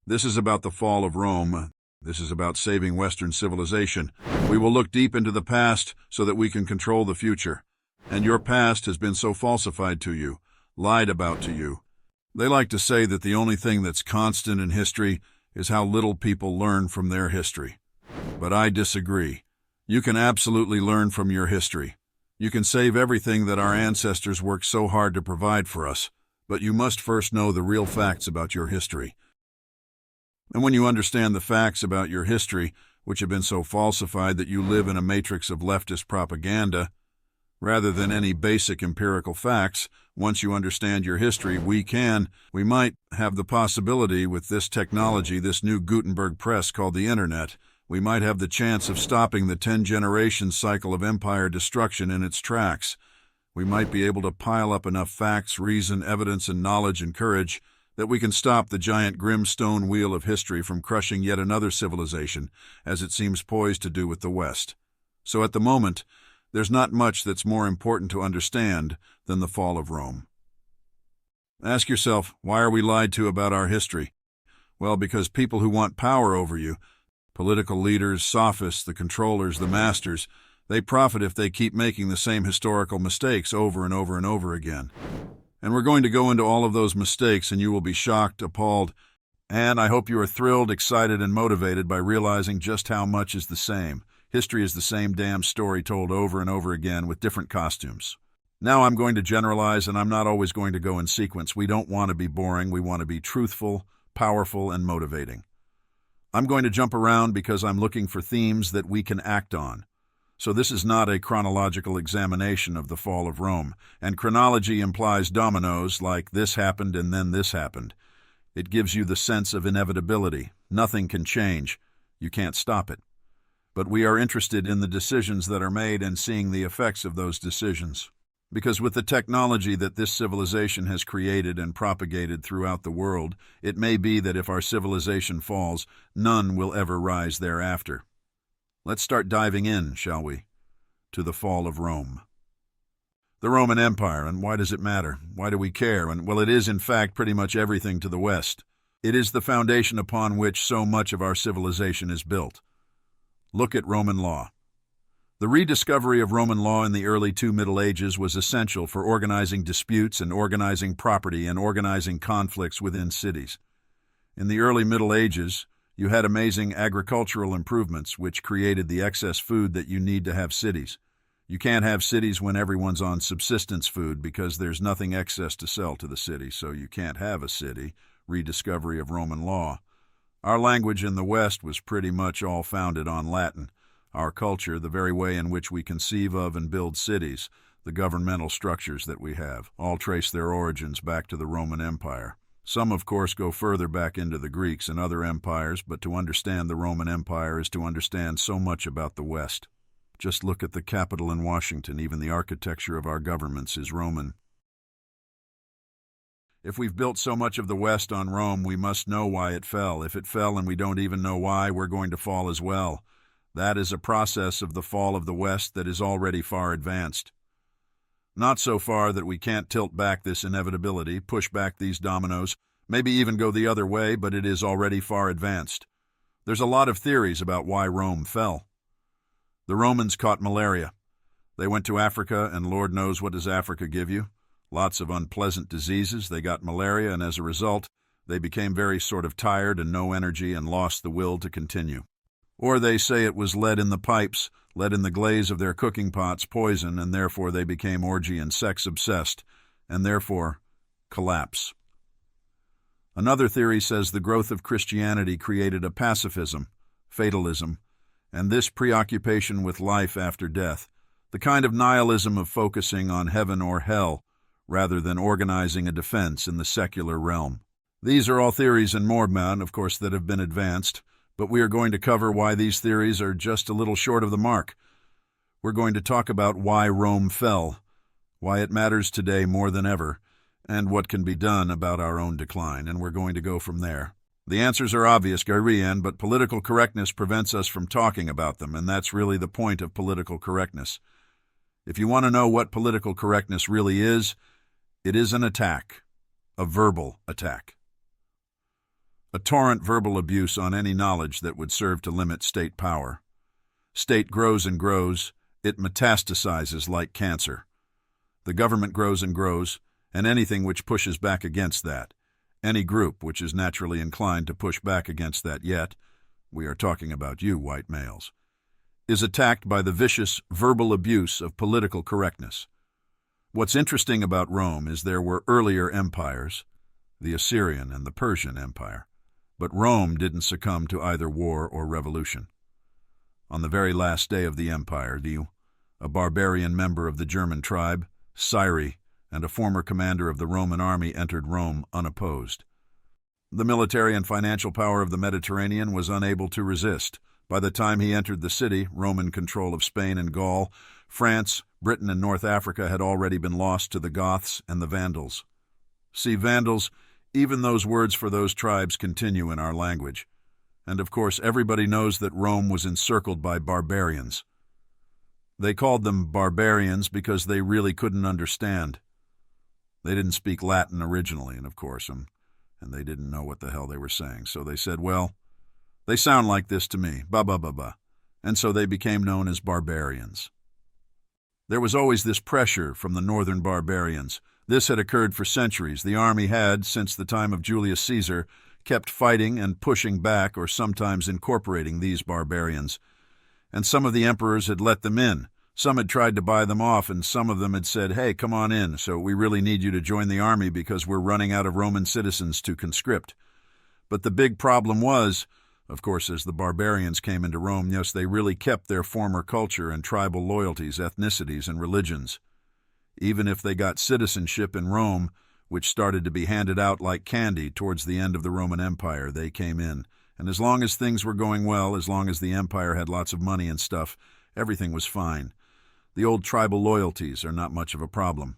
This is about the fall of Rome. This is about saving Western civilization. We will look deep into the past so that we can control the future. And your past has been so falsified to you, lied about to you. They like to say that the only thing that's constant in history is how little people learn from their history. But I disagree. You can absolutely learn from your history. You can save everything that our ancestors worked so hard to provide for us, but you must first know the real facts about your history. And when you understand the facts about your history, which have been so falsified that you live in a matrix of leftist propaganda, rather than any basic empirical facts, once you understand your history, we might have the possibility with this technology, this new Gutenberg press called the Internet, we might have the chance of stopping the 10-generation cycle of empire destruction in its tracks. We might be able to pile up enough facts, reason, evidence, and knowledge and courage that we can stop the giant grim stone wheel of history from crushing yet another civilization, as it seems poised to do with the West. So at the moment, there's not much that's more important to understand than the fall of Rome. Ask yourself, why are we lied to about our history? Well, because people who want power over you, political leaders, sophists, the controllers, the masters, they profit if they keep making the same historical mistakes over and over and over again. And we're going to go into all of those mistakes, and you will be shocked, appalled, and I hope you are thrilled, excited, and motivated by realizing just how much is the same. History is the same damn story told over and over again with different costumes. Now I'm going to generalize, and I'm not always going to go in sequence. We don't want to be boring. We want to be truthful, powerful, and motivating. I'm going to jump around because I'm looking for themes that we can act on. So this is not a chronological examination of the fall of Rome, and chronology implies dominoes like this happened and then this happened. It gives you the sense of inevitability. Nothing can change. You can't stop it. But we are interested in the decisions that are made and seeing the effects of those decisions. Because with the technology that this civilization has created and propagated throughout the world, it may be that if our civilization falls, none will ever rise thereafter. Let's start diving in, shall we, to the fall of Rome. The Roman Empire, and why does it matter? Why do we care? Well, it is in fact pretty much everything to the West. It is the foundation upon which so much of our civilization is built. Look at Roman law. The rediscovery of Roman law in the early two Middle Ages was essential for organizing disputes and organizing property and organizing conflicts within cities. In the early Middle Ages, you had amazing agricultural improvements which created the excess food that you need to have cities. You can't have cities when everyone's on subsistence food because there's nothing excess to sell to the city, so you can't have a city. Rediscovery of Roman law. Our language in the West was pretty much all founded on Latin. Our culture, the very way in which we conceive of and build cities, the governmental structures that we have, all trace their origins back to the Roman Empire. Some, of course, go further back into the Greeks and other empires, but to understand the Roman Empire is to understand so much about the West. Just look at the Capitol in Washington. Even the architecture of our governments is Roman. If we've built so much of the West on Rome, we must know why it fell. If it fell and we don't even know why, we're going to fall as well. That is a process of the fall of the West that is already far advanced. Not so far that we can't tilt back this inevitability, push back these dominoes, maybe even go the other way, but it is already far advanced. There's a lot of theories about why Rome fell. The Romans caught malaria. They went to Africa, and Lord knows what does Africa give you. Lots of unpleasant diseases. They got malaria, and as a result, they became very sort of tired and no energy and lost the will to continue. Or they say it was lead in the pipes, lead in the glaze of their cooking pots, poison, and therefore they became orgy and sex-obsessed, and therefore collapse. Another theory says the growth of Christianity created a pacifism, fatalism, and this preoccupation with life after death, the kind of nihilism of focusing on heaven or hell rather than organizing a defense in the secular realm. These are all theories and more, of course, that have been advanced, but we are going to cover why these theories are just a little short of the mark. We're going to talk about why Rome fell, why it matters today more than ever, and what can be done about our own decline, and we're going to go from there. The answers are obvious, Garian, but political correctness prevents us from talking about them, and that's really the point of political correctness. If you want to know what political correctness really is, it is an attack, a verbal attack. a torrent verbal abuse on any knowledge that would serve to limit state power. State grows and grows, it metastasizes like cancer. The government grows and grows, and anything which pushes back against that, any group which is naturally inclined to push back against that yet, we are talking about you, white males, is attacked by the vicious verbal abuse of political correctness. What's interesting about Rome is there were earlier empires, the Assyrian and the Persian Empire, but Rome didn't succumb to either war or revolution. On the very last day of the empire, a barbarian member of the German tribe, Syri, and a former commander of the Roman army entered Rome unopposed. The military and financial power of the Mediterranean was unable to resist. By the time he entered the city, Roman control of Spain and Gaul, France, Britain, and North Africa had already been lost to the Goths and the Vandals. See, Vandals, even those words for those tribes continue in our language. And of course, everybody knows that Rome was encircled by barbarians. They called them barbarians because they really couldn't understand. They didn't speak Latin originally, and of course, and they didn't know what the hell they were saying. So they said, well, they sound like this to me, ba-ba-ba-ba. And so they became known as barbarians. There was always this pressure from the northern barbarians. This had occurred for centuries. The army had, since the time of Julius Caesar, kept fighting and pushing back or sometimes incorporating these barbarians. And some of the emperors had let them in. Some had tried to buy them off, and some of them had said, hey, come on in, so we really need you to join the army because we're running out of Roman citizens to conscript. But the big problem was, of course, as the barbarians came into Rome, yes, they really kept their former culture and tribal loyalties, ethnicities, and religions. Even if they got citizenship in Rome, which started to be handed out like candy towards the end of the Roman Empire, they came in. And as long as things were going well, as long as the empire had lots of money and stuff, everything was fine. The old tribal loyalties are not much of a problem.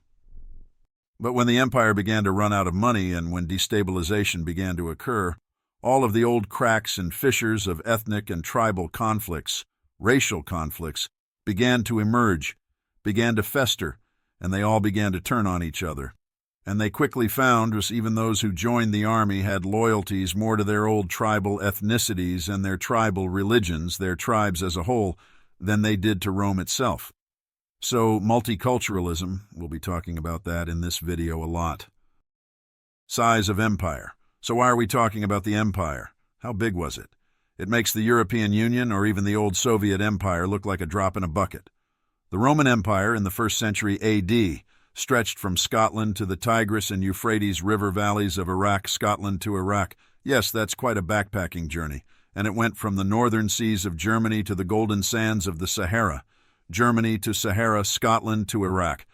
But when the empire began to run out of money and when destabilization began to occur, all of the old cracks and fissures of ethnic and tribal conflicts, racial conflicts, began to emerge, began to fester, and they all began to turn on each other. And they quickly found even those who joined the army had loyalties more to their old tribal ethnicities and their tribal religions, their tribes as a whole, than they did to Rome itself. So multiculturalism, we'll be talking about that in this video a lot. Size of empire. So why are we talking about the empire? How big was it? It makes the European Union or even the old Soviet Empire look like a drop in a bucket. The Roman Empire in the 1st century AD stretched from Scotland to the Tigris and Euphrates river valleys of Iraq, Scotland to Iraq. Yes, that's quite a backpacking journey. And it went from the northern seas of Germany to the golden sands of the Sahara. Germany to Sahara, Scotland to Iraq.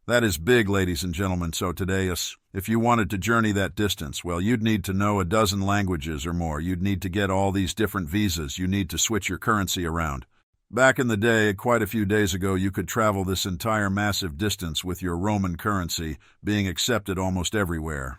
That is big, ladies and gentlemen. So today, if you wanted to journey that distance, well, you'd need to know a dozen languages or more. You'd need to get all these different visas. You need to switch your currency around. Back in the day, quite a few days ago, you could travel this entire massive distance with your Roman currency being accepted almost everywhere.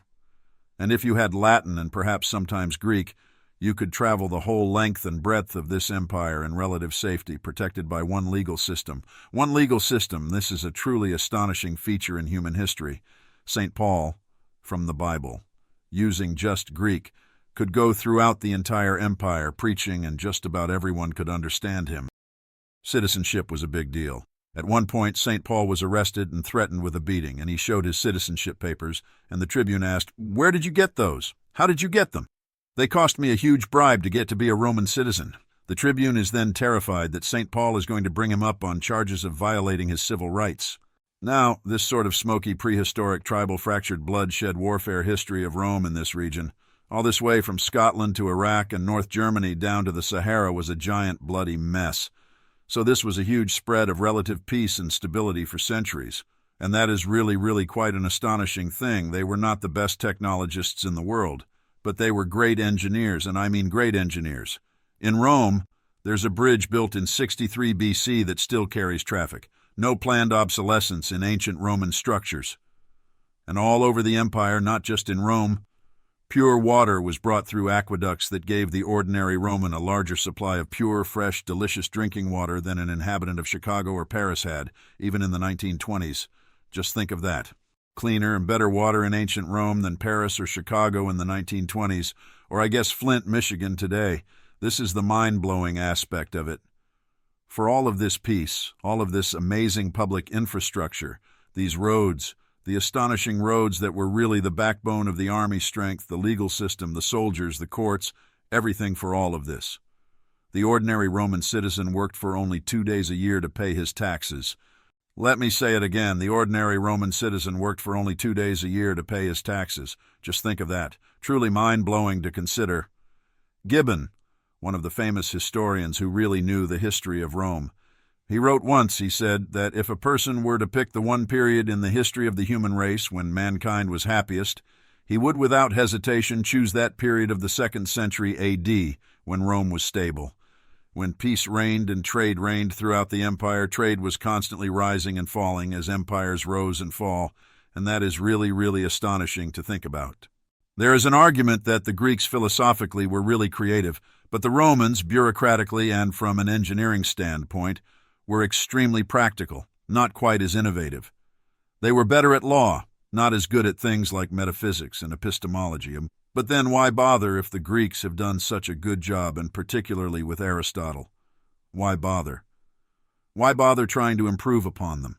And if you had Latin and perhaps sometimes Greek, you could travel the whole length and breadth of this empire in relative safety, protected by one legal system. One legal system, this is a truly astonishing feature in human history. St. Paul, from the Bible, using just Greek, could go throughout the entire empire preaching and just about everyone could understand him. Citizenship was a big deal. At one point, St. Paul was arrested and threatened with a beating, and he showed his citizenship papers, and the tribune asked, "Where did you get those? How did you get them?" "They cost me a huge bribe to get to be a Roman citizen." The tribune is then terrified that St. Paul is going to bring him up on charges of violating his civil rights. Now, this sort of smoky, prehistoric, tribal, fractured, bloodshed warfare history of Rome in this region, all this way from Scotland to Iraq and North Germany down to the Sahara, was a giant bloody mess. So this was a huge spread of relative peace and stability for centuries. And that is really quite an astonishing thing. They were not the best technologists in the world, but they were great engineers, and I mean great engineers. In Rome, there's a bridge built in 63 BC that still carries traffic. No planned obsolescence in ancient Roman structures. And all over the empire, not just in Rome, pure water was brought through aqueducts that gave the ordinary Roman a larger supply of pure, fresh, delicious drinking water than an inhabitant of Chicago or Paris had, even in the 1920s. Just think of that. Cleaner and better water in ancient Rome than Paris or Chicago in the 1920s, or I guess Flint, Michigan today. This is the mind-blowing aspect of it. For all of this peace, all of this amazing public infrastructure, these roads, the astonishing roads that were really the backbone of the army strength, the legal system, the soldiers, the courts, everything for all of this. The ordinary Roman citizen worked for only 2 days a year to pay his taxes. Let me say it again, the ordinary Roman citizen worked for only 2 days a year to pay his taxes. Just think of that. Truly mind-blowing to consider. Gibbon, one of the famous historians who really knew the history of Rome, he wrote once, he said, that if a person were to pick the one period in the history of the human race when mankind was happiest, he would without hesitation choose that period of the 2nd century A.D., when Rome was stable. When peace reigned and trade reigned throughout the empire, trade was constantly rising and falling as empires rose and fall, and that is really, really astonishing to think about. There is an argument that the Greeks philosophically were really creative, but the Romans, bureaucratically and from an engineering standpoint, were extremely practical, not quite as innovative. They were better at law, not as good at things like metaphysics and epistemology. But then why bother if the Greeks have done such a good job, and particularly with Aristotle? Why bother? Why bother trying to improve upon them?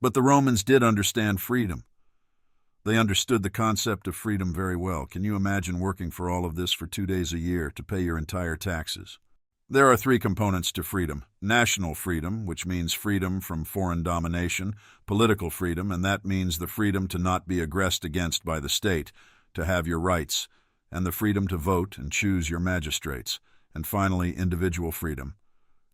But the Romans did understand freedom. They understood the concept of freedom very well. Can you imagine working for all of this for 2 days a year to pay your entire taxes? There are 3 components to freedom. National freedom, which means freedom from foreign domination. Political freedom, and that means the freedom to not be aggressed against by the state, to have your rights, and the freedom to vote and choose your magistrates. And finally, individual freedom.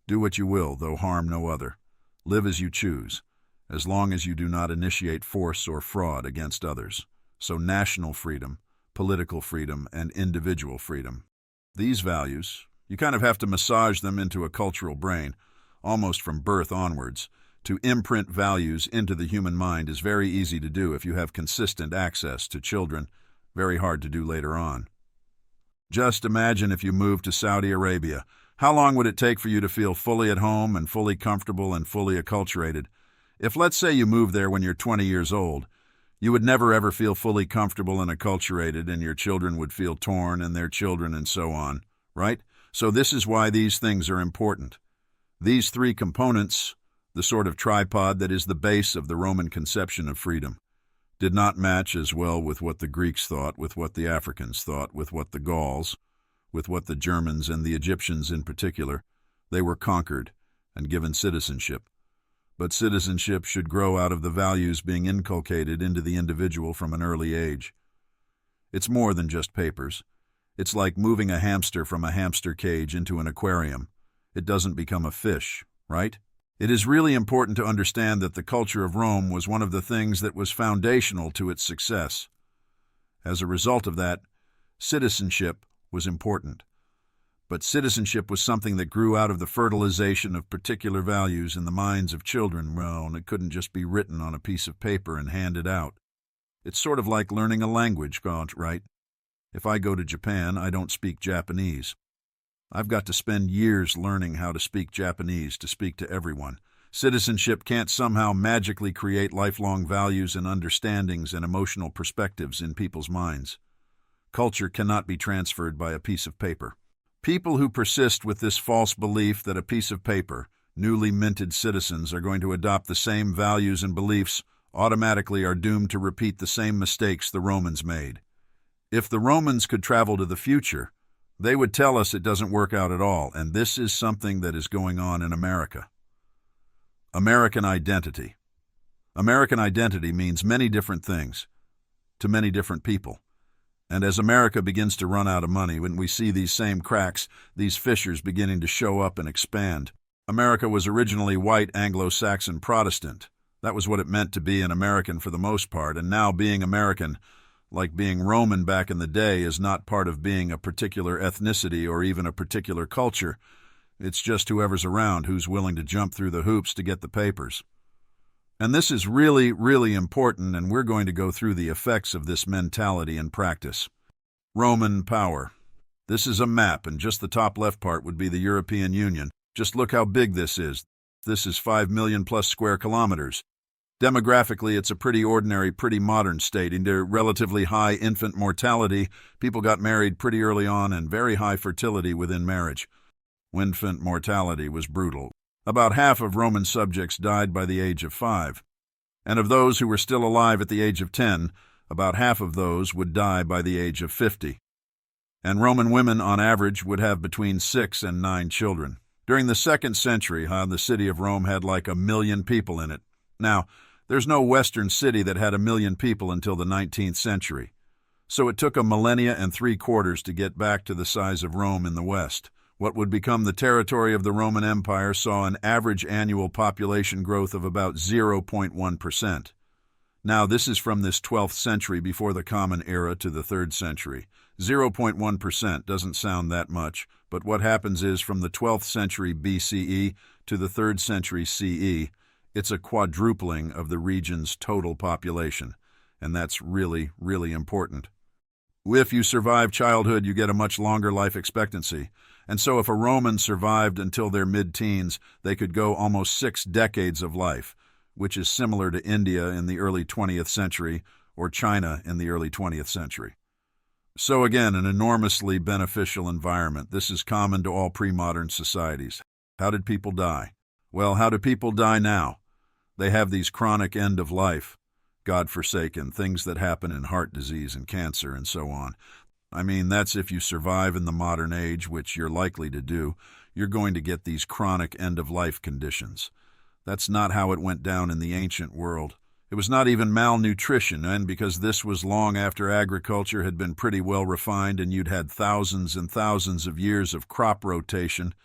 Do what you will, though harm no other. Live as you choose, as long as you do not initiate force or fraud against others. So national freedom, political freedom, and individual freedom. These values, you kind of have to massage them into a cultural brain, almost from birth onwards. To imprint values into the human mind is very easy to do if you have consistent access to children, very hard to do later on. Just imagine if you moved to Saudi Arabia. How long would it take for you to feel fully at home and fully comfortable and fully acculturated? If, let's say, you moved there when you're 20 years old, you would never ever feel fully comfortable and acculturated, and your children would feel torn, and their children, and so on, right? So this is why these things are important. These 3 components, the sort of tripod that is the base of the Roman conception of freedom, did not match as well with what the Greeks thought, with what the Africans thought, with what the Gauls, with what the Germans and the Egyptians in particular. They were conquered and given citizenship. But citizenship should grow out of the values being inculcated into the individual from an early age. It's more than just papers. It's like moving a hamster from a hamster cage into an aquarium. It doesn't become a fish, right? It is really important to understand that the culture of Rome was one of the things that was foundational to its success. As a result of that, citizenship was important. But citizenship was something that grew out of the fertilization of particular values in the minds of children. Well, it couldn't just be written on a piece of paper and handed out. It's sort of like learning a language, right? If I go to Japan, I don't speak Japanese. I've got to spend years learning how to speak Japanese to speak to everyone. Citizenship can't somehow magically create lifelong values and understandings and emotional perspectives in people's minds. Culture cannot be transferred by a piece of paper. People who persist with this false belief that a piece of paper, newly minted citizens, are going to adopt the same values and beliefs automatically are doomed to repeat the same mistakes the Romans made. If the Romans could travel to the future, they would tell us it doesn't work out at all, and this is something that is going on in America. American identity. American identity means many different things to many different people. And as America begins to run out of money, when we see these same cracks, these fissures beginning to show up and expand. America was originally white Anglo-Saxon Protestant. That was what it meant to be an American for the most part, and now being American, like being Roman back in the day, is not part of being a particular ethnicity or even a particular culture. It's just whoever's around who's willing to jump through the hoops to get the papers. And this is really, really important, and we're going to go through the effects of this mentality in practice. Roman power. This is a map, and just the top left part would be the European Union. Just look how big this is. This is 5 million plus square kilometers. Demographically, it's a pretty ordinary, pretty modern state. In their relatively high infant mortality, people got married pretty early on, and very high fertility within marriage. Infant mortality was brutal. About half of Roman subjects died by the age of 5. And of those who were still alive at the age of 10, about half of those would die by the age of 50. And Roman women, on average, would have between 6 and 9 children. During the 2nd century, the city of Rome had like 1 million people in it. Now, there's no Western city that had 1 million people until the 19th century. So it took 1.75 millennia to get back to the size of Rome in the West. What would become the territory of the Roman Empire saw an average annual population growth of about 0.1%. Now, this is from this 12th century before the Common Era to the 3rd century. 0.1% doesn't sound that much, but what happens is from the 12th century BCE to the 3rd century CE, it's a quadrupling of the region's total population, and that's really, really important. If you survive childhood, you get a much longer life expectancy, and so if a Roman survived until their mid-teens, they could go almost 6 decades of life, which is similar to India in the early 20th century or China in the early 20th century. So again, an enormously beneficial environment. This is common to all pre-modern societies. How did people die? Well, how do people die now? They have these chronic end-of-life, God-forsaken, things that happen in heart disease and cancer and so on. I mean, that's if you survive in the modern age, which you're likely to do, you're going to get these chronic end-of-life conditions. That's not how it went down in the ancient world. It was not even malnutrition, and because this was long after agriculture had been pretty well refined and you'd had thousands and thousands of years of crop rotation,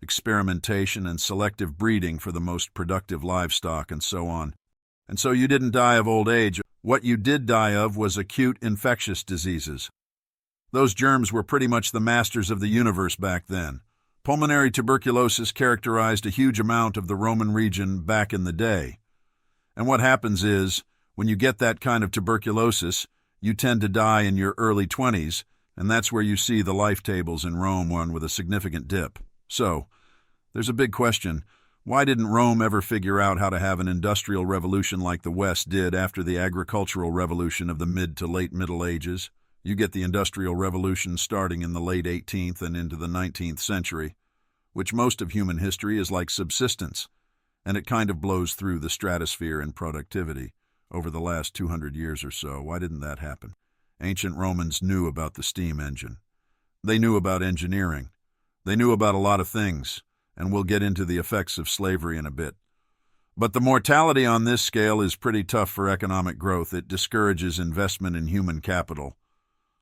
experimentation, and selective breeding for the most productive livestock and so on. And so you didn't die of old age. What you did die of was acute infectious diseases. Those germs were pretty much the masters of the universe back then. Pulmonary tuberculosis characterized a huge amount of the Roman region back in the day. And what happens is, when you get that kind of tuberculosis, you tend to die in your early 20s, and that's where you see the life tables in Rome, one with a significant dip. So, there's a big question. Why didn't Rome ever figure out how to have an industrial revolution like the West did after the agricultural revolution of the mid to late Middle Ages? You get the Industrial Revolution starting in the late 18th and into the 19th century, which most of human history is like subsistence, and it kind of blows through the stratosphere in productivity over the last 200 years or so. Why didn't that happen? Ancient Romans knew about the steam engine. They knew about engineering. They knew about a lot of things, and we'll get into the effects of slavery in a bit. But the mortality on this scale is pretty tough for economic growth. It discourages investment in human capital.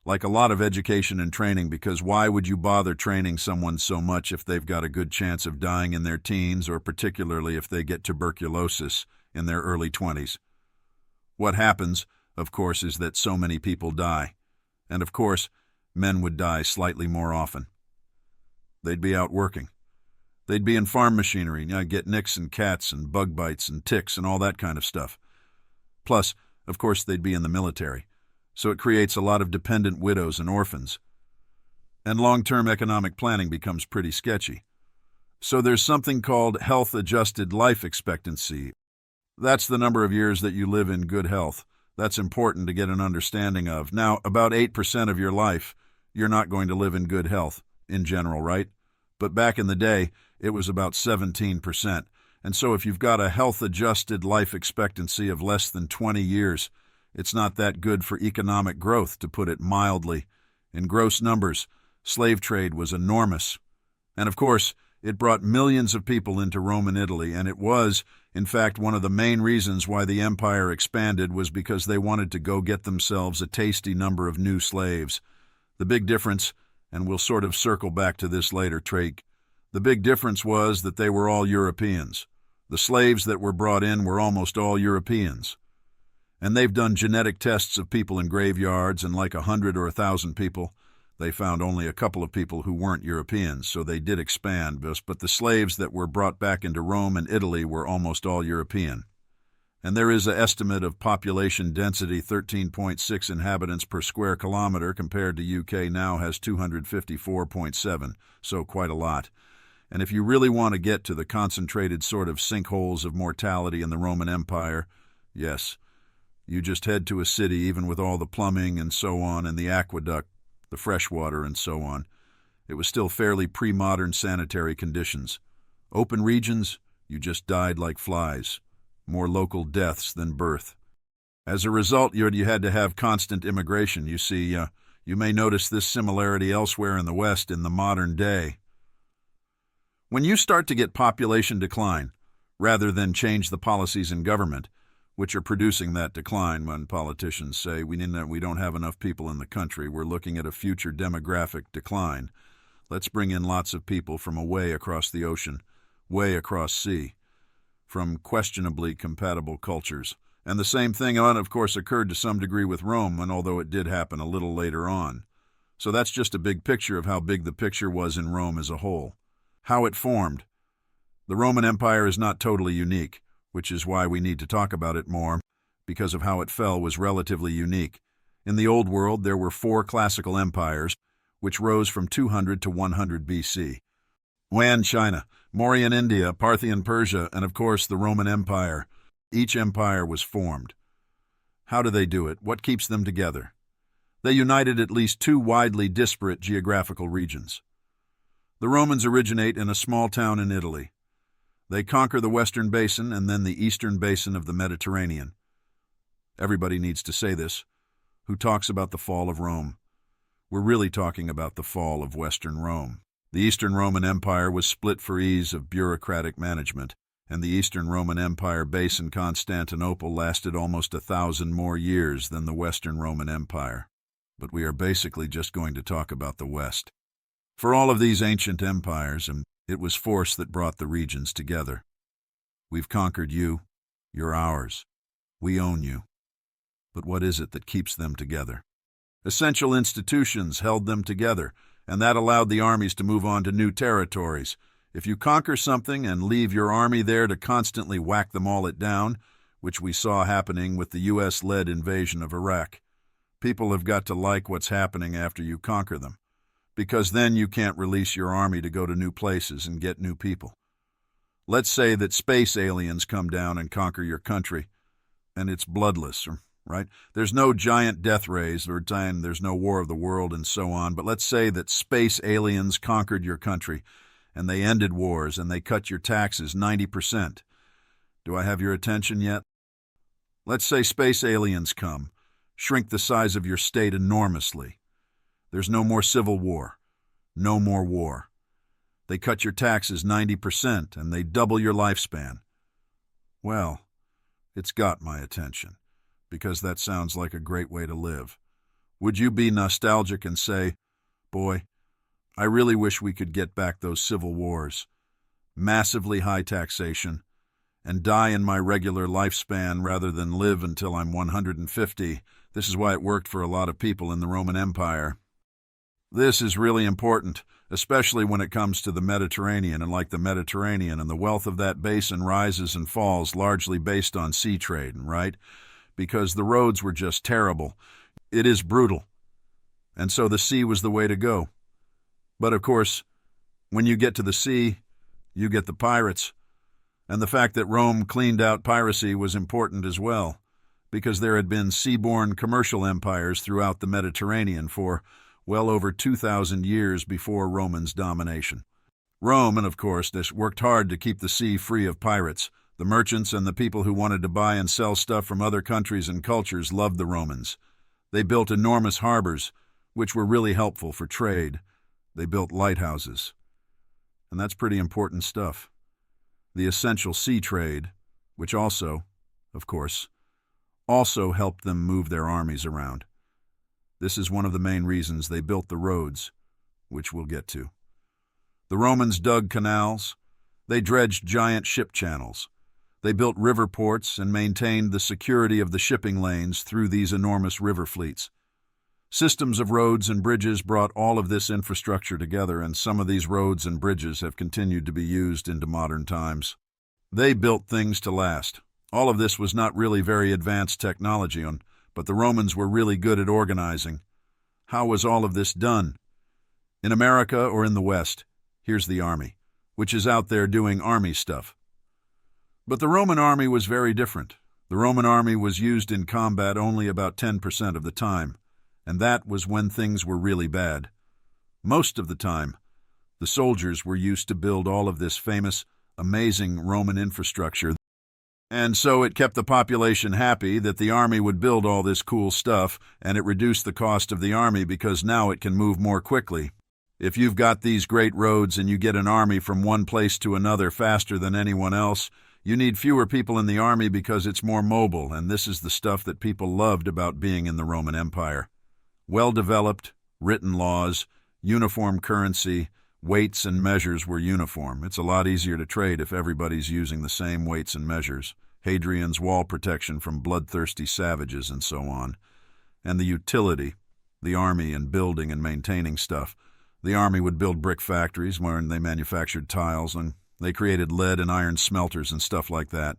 Like a lot of education and training, because why would you bother training someone so much if they've got a good chance of dying in their teens, or particularly if they get tuberculosis in their early 20s? What happens, of course, is that so many people die. And of course, men would die slightly more often. They'd be out working. They'd be in farm machinery, get nicks and cats and bug bites and ticks and all that kind of stuff. Plus, of course, they'd be in the military. So it creates a lot of dependent widows and orphans. And long-term economic planning becomes pretty sketchy. So there's something called health-adjusted life expectancy. That's the number of years that you live in good health. That's important to get an understanding of. Now, about 8% of your life, you're not going to live in good health, in general, right? But back in the day, it was about 17%. And so if you've got a health-adjusted life expectancy of less than 20 years, it's not that good for economic growth, to put it mildly. In gross numbers, slave trade was enormous. And of course, it brought millions of people into Roman Italy, and it was, in fact, one of the main reasons why the empire expanded was because they wanted to go get themselves a tasty number of new slaves. The big difference, and we'll sort of circle back to this later, Trake, the big difference was that they were all Europeans. The slaves that were brought in were almost all Europeans. And they've done genetic tests of people in graveyards, and like 100 or 1,000 people, they found only a couple of people who weren't Europeans, so they did expand, but the slaves that were brought back into Rome and Italy were almost all European. And there is an estimate of population density, 13.6 inhabitants per square kilometer, compared to UK now has 254.7, so quite a lot. And if you really want to get to the concentrated sort of sinkholes of mortality in the Roman Empire, Yes, you just head to a city even with all the plumbing and so on and the aqueduct, the fresh water and so on. It was still fairly pre-modern sanitary conditions. Open regions, you just died like flies. More local deaths than birth. As a result, you had to have constant immigration. You see, you may notice this similarity elsewhere in the West in the modern day. When you start to get population decline, rather than change the policies in government, which are producing that decline when politicians say we don't have enough people in the country, we're looking at a future demographic decline. Let's bring in lots of people from way across the ocean, way across sea, from questionably compatible cultures. And the same thing, of course, occurred to some degree with Rome, although it did happen a little later on. So that's just a big picture of how big the picture was in Rome as a whole. How it formed. The Roman Empire is not totally unique, which is why we need to talk about it more, because of how it fell was relatively unique. In the Old World, there were 4 classical empires, which rose from 200 to 100 BC. Wan China, Mauryan India, Parthian Persia, and of course the Roman Empire. Each empire was formed. How do they do it? What keeps them together? They united at least 2 widely disparate geographical regions. The Romans originate in a small town in Italy. They conquer the western basin and then the eastern basin of the Mediterranean. Everybody needs to say this, who talks about the fall of Rome. We're really talking about the fall of Western Rome. The Eastern Roman Empire was split for ease of bureaucratic management, and the Eastern Roman Empire base in Constantinople lasted almost 1,000 more years than the Western Roman Empire. But we are basically just going to talk about the West. For all of these ancient empires, it was force that brought the regions together. We've conquered you, you're ours. We own you. But what is it that keeps them together? Essential institutions held them together, and that allowed the armies to move on to new territories. If you conquer something and leave your army there to constantly whack them all down, which we saw happening with the U.S.-led invasion of Iraq, people have got to like what's happening after you conquer them, because then you can't release your army to go to new places and get new people. Let's say that space aliens come down and conquer your country, and it's bloodless, right? There's no giant death rays or there's no war of the world and so on, but let's say that space aliens conquered your country, and they ended wars, and they cut your taxes 90%. Do I have your attention yet? Let's say space aliens come, shrink the size of your state enormously. There's no more civil war, no more war. They cut your taxes 90%, and they double your lifespan. Well, it's got my attention, because that sounds like a great way to live. Would you be nostalgic and say, boy, I really wish we could get back those civil wars, massively high taxation, and die in my regular lifespan rather than live until I'm 150. This is why it worked for a lot of people in the Roman Empire. This is really important, especially when it comes to the Mediterranean, and like the Mediterranean, and the wealth of that basin rises and falls largely based on sea trade, right? Because the roads were just terrible. It is brutal. And so the sea was the way to go. But of course, when you get to the sea, you get the pirates. And the fact that Rome cleaned out piracy was important as well, because there had been seaborne commercial empires throughout the Mediterranean for well over 2,000 years before Romans' domination. Rome, and of course, worked hard to keep the sea free of pirates. The merchants and the people who wanted to buy and sell stuff from other countries and cultures loved the Romans. They built enormous harbors, which were really helpful for trade. They built lighthouses. And that's pretty important stuff. The essential sea trade, which also, of course, also helped them move their armies around. This is one of the main reasons they built the roads, which we'll get to. The Romans dug canals. They dredged giant ship channels. They built river ports and maintained the security of the shipping lanes through these enormous river fleets. Systems of roads and bridges brought all of this infrastructure together, and some of these roads and bridges have continued to be used into modern times. They built things to last. All of this was not really very advanced technology, but the Romans were really good at organizing. How was all of this done? In America or in the West, here's the army, which is out there doing army stuff. But the Roman army was very different. The Roman army was used in combat only about 10% of the time, and that was when things were really bad. Most of the time, the soldiers were used to build all of this famous, amazing Roman infrastructure, and so it kept the population happy that the army would build all this cool stuff, and it reduced the cost of the army because now it can move more quickly. If you've got these great roads and you get an army from one place to another faster than anyone else, you need fewer people in the army because it's more mobile, and this is the stuff that people loved about being in the Roman Empire. Well-developed, written laws, uniform currency, weights and measures were uniform. It's a lot easier to trade if everybody's using the same weights and measures. Hadrian's wall protection from bloodthirsty savages and so on. And the utility, the army and building and maintaining stuff. The army would build brick factories where they manufactured tiles, and they created lead and iron smelters and stuff like that.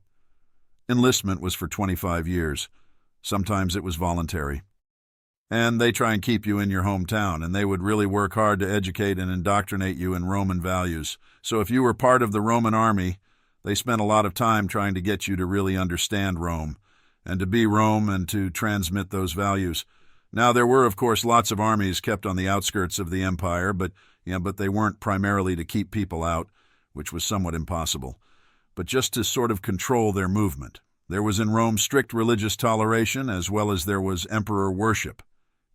Enlistment was for 25 years. Sometimes it was voluntary. And they try and keep you in your hometown, and they would really work hard to educate and indoctrinate you in Roman values. So if you were part of the Roman army, they spent a lot of time trying to get you to really understand Rome, and to be Rome and to transmit those values. Now, there were, of course, lots of armies kept on the outskirts of the empire, but they weren't primarily to keep people out, which was somewhat impossible, but just to sort of control their movement. There was in Rome strict religious toleration, as well as there was emperor worship.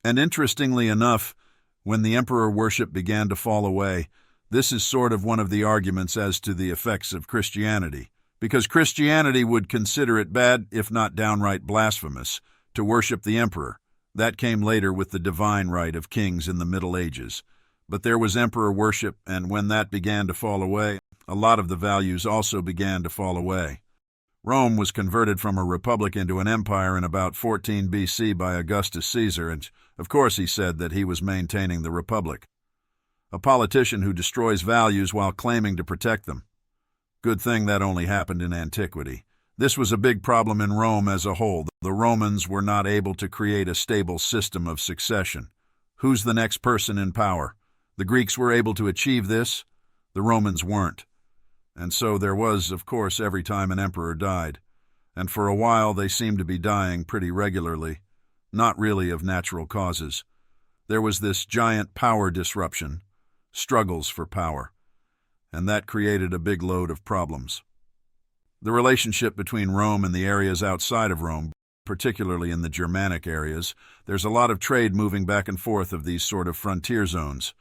And interestingly enough, when the emperor worship began to fall away, this is sort of one of the arguments as to the effects of Christianity, because Christianity would consider it bad, if not downright blasphemous, to worship the emperor. That came later with the divine right of kings in the Middle Ages. But there was emperor worship, and when that began to fall away, a lot of the values also began to fall away. Rome was converted from a republic into an empire in about 14 BC by Augustus Caesar, and of course he said that he was maintaining the republic. A politician who destroys values while claiming to protect them. Good thing that only happened in antiquity. This was a big problem in Rome as a whole. The Romans were not able to create a stable system of succession. Who's the next person in power? The Greeks were able to achieve this. The Romans weren't. And so there was, of course, every time an emperor died. And for a while they seemed to be dying pretty regularly, not really of natural causes. There was this giant power disruption, struggles for power, and that created a big load of problems. The relationship between Rome and the areas outside of Rome, particularly in the Germanic areas, there's a lot of trade moving back and forth of these sort of frontier zones.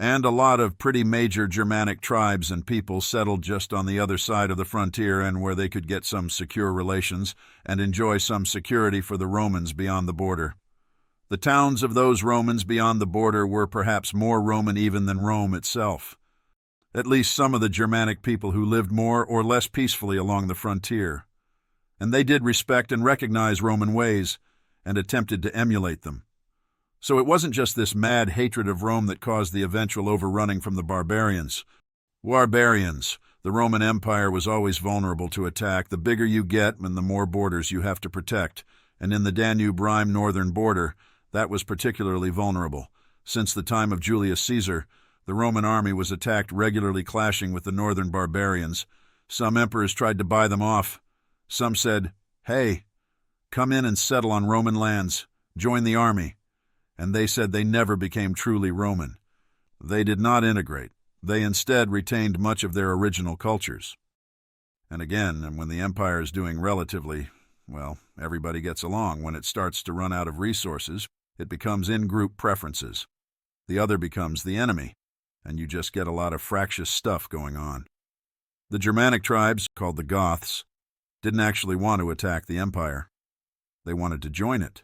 And a lot of pretty major Germanic tribes and people settled just on the other side of the frontier and where they could get some secure relations and enjoy some security for the Romans beyond the border. The towns of those Romans beyond the border were perhaps more Roman even than Rome itself. At least some of the Germanic people who lived more or less peacefully along the frontier. And they did respect and recognize Roman ways and attempted to emulate them. So it wasn't just this mad hatred of Rome that caused the eventual overrunning from the barbarians. Barbarians. The Roman Empire was always vulnerable to attack. The bigger you get and the more borders you have to protect. And in the Danube-Rhine northern border, that was particularly vulnerable. Since the time of Julius Caesar, the Roman army was attacked, regularly clashing with the northern barbarians. Some emperors tried to buy them off. Some said, "Hey, come in and settle on Roman lands. Join the army." And they said they never became truly Roman. They did not integrate. They instead retained much of their original cultures. And again, when the empire is doing relatively, well, everybody gets along. When it starts to run out of resources, it becomes in-group preferences. The other becomes the enemy, and you just get a lot of fractious stuff going on. The Germanic tribes, called the Goths, didn't actually want to attack the empire. They wanted to join it.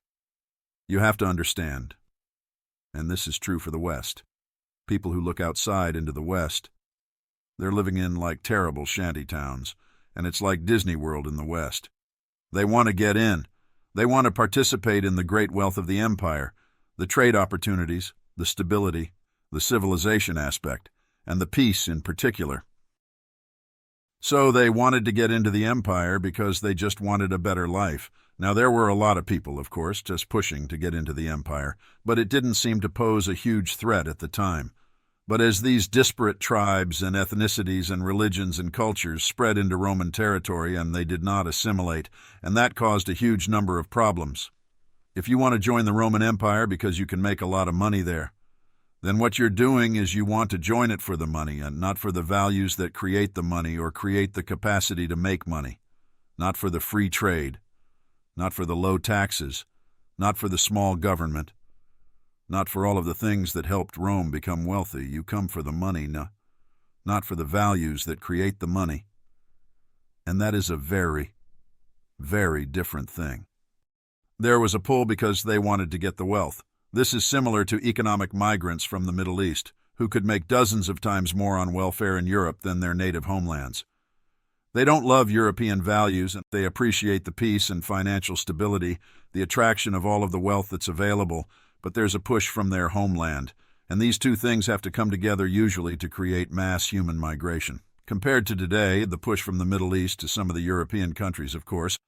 You have to understand, and this is true for the West. People who look outside into the West, they're living in like terrible shanty towns, and it's like Disney World in the West. They want to get in. They want to participate in the great wealth of the empire, the trade opportunities, the stability, the civilization aspect, and the peace in particular. So they wanted to get into the empire because they just wanted a better life. Now, there were a lot of people, of course, just pushing to get into the empire, but it didn't seem to pose a huge threat at the time. But as these disparate tribes and ethnicities and religions and cultures spread into Roman territory, and they did not assimilate, and that caused a huge number of problems. If you want to join the Roman Empire because you can make a lot of money there, then what you're doing is you want to join it for the money and not for the values that create the money or create the capacity to make money, not for the free trade, not for the low taxes, not for the small government, not for all of the things that helped Rome become wealthy. You come for the money, not for the values that create the money. And that is a very, very different thing. There was a pull because they wanted to get the wealth. This is similar to economic migrants from the Middle East, who could make dozens of times more on welfare in Europe than their native homelands. They don't love European values, and they appreciate the peace and financial stability, the attraction of all of the wealth that's available, but there's a push from their homeland, and these two things have to come together usually to create mass human migration. Compared to today, the push from the Middle East to some of the European countries, of course,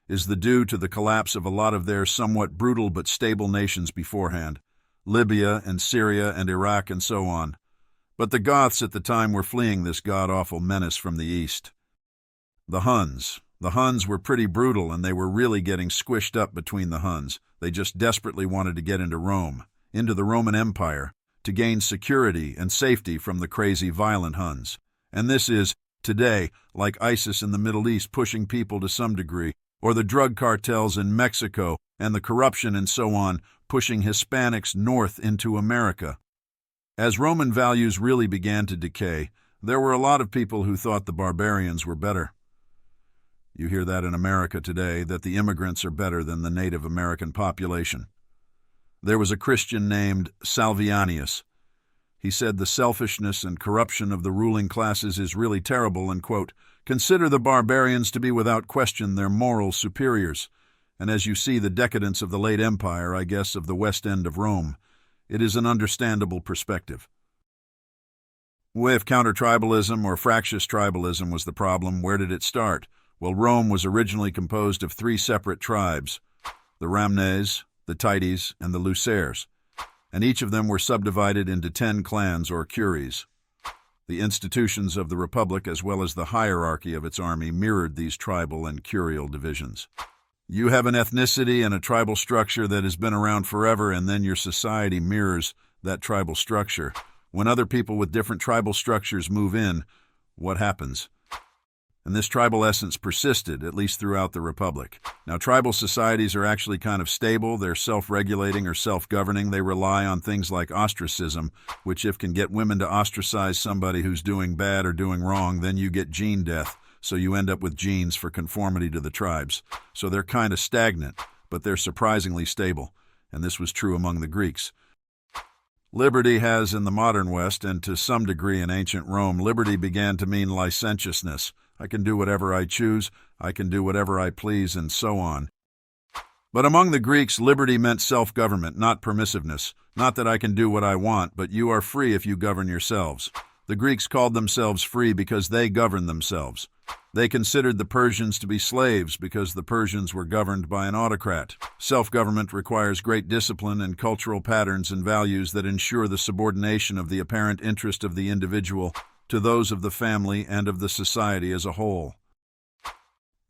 is due to the collapse of a lot of their somewhat brutal but stable nations beforehand, Libya and Syria and Iraq and so on. But the Goths at the time were fleeing this god-awful menace from the east. The Huns were pretty brutal, and they were really getting squished up between the Huns. They just desperately wanted to get into Rome, into the Roman Empire, to gain security and safety from the crazy, violent Huns. And this is, today, like ISIS in the Middle East pushing people to some degree, or the drug cartels in Mexico and the corruption and so on pushing Hispanics north into America. As Roman values really began to decay, there were a lot of people who thought the barbarians were better. You hear that in America today, that the immigrants are better than the Native American population. There was a Christian named Salvianus. He said the selfishness and corruption of the ruling classes is really terrible and, quote, consider the barbarians to be without question their moral superiors. And as you see the decadence of the late empire, I guess, of the west end of Rome, it is an understandable perspective. If counter-tribalism or fractious tribalism was the problem, where did it start? Well, Rome was originally composed of 3 separate tribes, the Ramnes, the Tities, and the Luceres, and each of them were subdivided into 10 clans or curies. The institutions of the Republic, as well as the hierarchy of its army, mirrored these tribal and curial divisions. You have an ethnicity and a tribal structure that has been around forever, and then your society mirrors that tribal structure. When other people with different tribal structures move in, what happens? And this tribal essence persisted, at least throughout the Republic. Now, tribal societies are actually kind of stable. They're self-regulating or self-governing. They rely on things like ostracism, which if can get women to ostracize somebody who's doing bad or doing wrong, then you get gene death, so you end up with genes for conformity to the tribes. So they're kind of stagnant, but they're surprisingly stable, and this was true among the Greeks. Liberty has in the modern West, and to some degree in ancient Rome, liberty began to mean licentiousness. I can do whatever I choose, I can do whatever I please, and so on. But among the Greeks, liberty meant self-government, not permissiveness. Not that I can do what I want, but you are free if you govern yourselves. The Greeks called themselves free because they governed themselves. They considered the Persians to be slaves because the Persians were governed by an autocrat. Self-government requires great discipline and cultural patterns and values that ensure the subordination of the apparent interest of the individual to those of the family and of the society as a whole.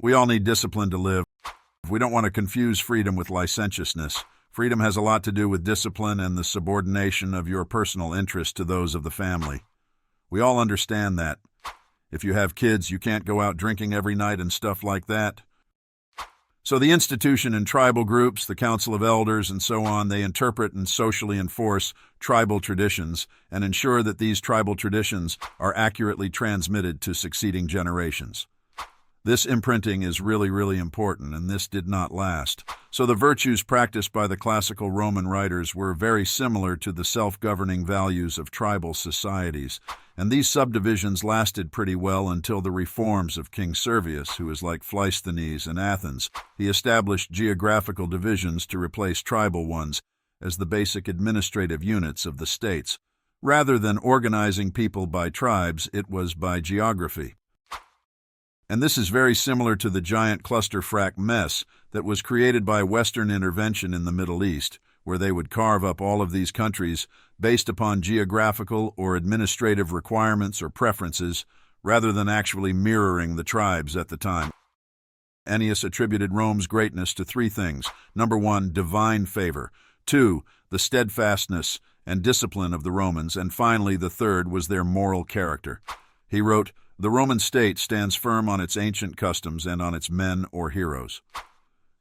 We all need discipline to live. We don't want to confuse freedom with licentiousness. Freedom has a lot to do with discipline and the subordination of your personal interest to those of the family. We all understand that. If you have kids, you can't go out drinking every night and stuff like that. So the institution in tribal groups, the council of elders, and so on, they interpret and socially enforce tribal traditions and ensure that these tribal traditions are accurately transmitted to succeeding generations. This imprinting is really, really important, and this did not last. So the virtues practiced by the classical Roman writers were very similar to the self-governing values of tribal societies, and these subdivisions lasted pretty well until the reforms of King Servius, who is like Pleisthenes in Athens. He established geographical divisions to replace tribal ones as the basic administrative units of the states. Rather than organizing people by tribes, it was by geography. And this is very similar to the giant cluster-frac mess that was created by Western intervention in the Middle East, where they would carve up all of these countries based upon geographical or administrative requirements or preferences, rather than actually mirroring the tribes at the time. Ennius attributed Rome's greatness to three things. Number one, divine favor. Two, the steadfastness and discipline of the Romans. And finally, the third was their moral character. He wrote, "The Roman state stands firm on its ancient customs and on its men or heroes."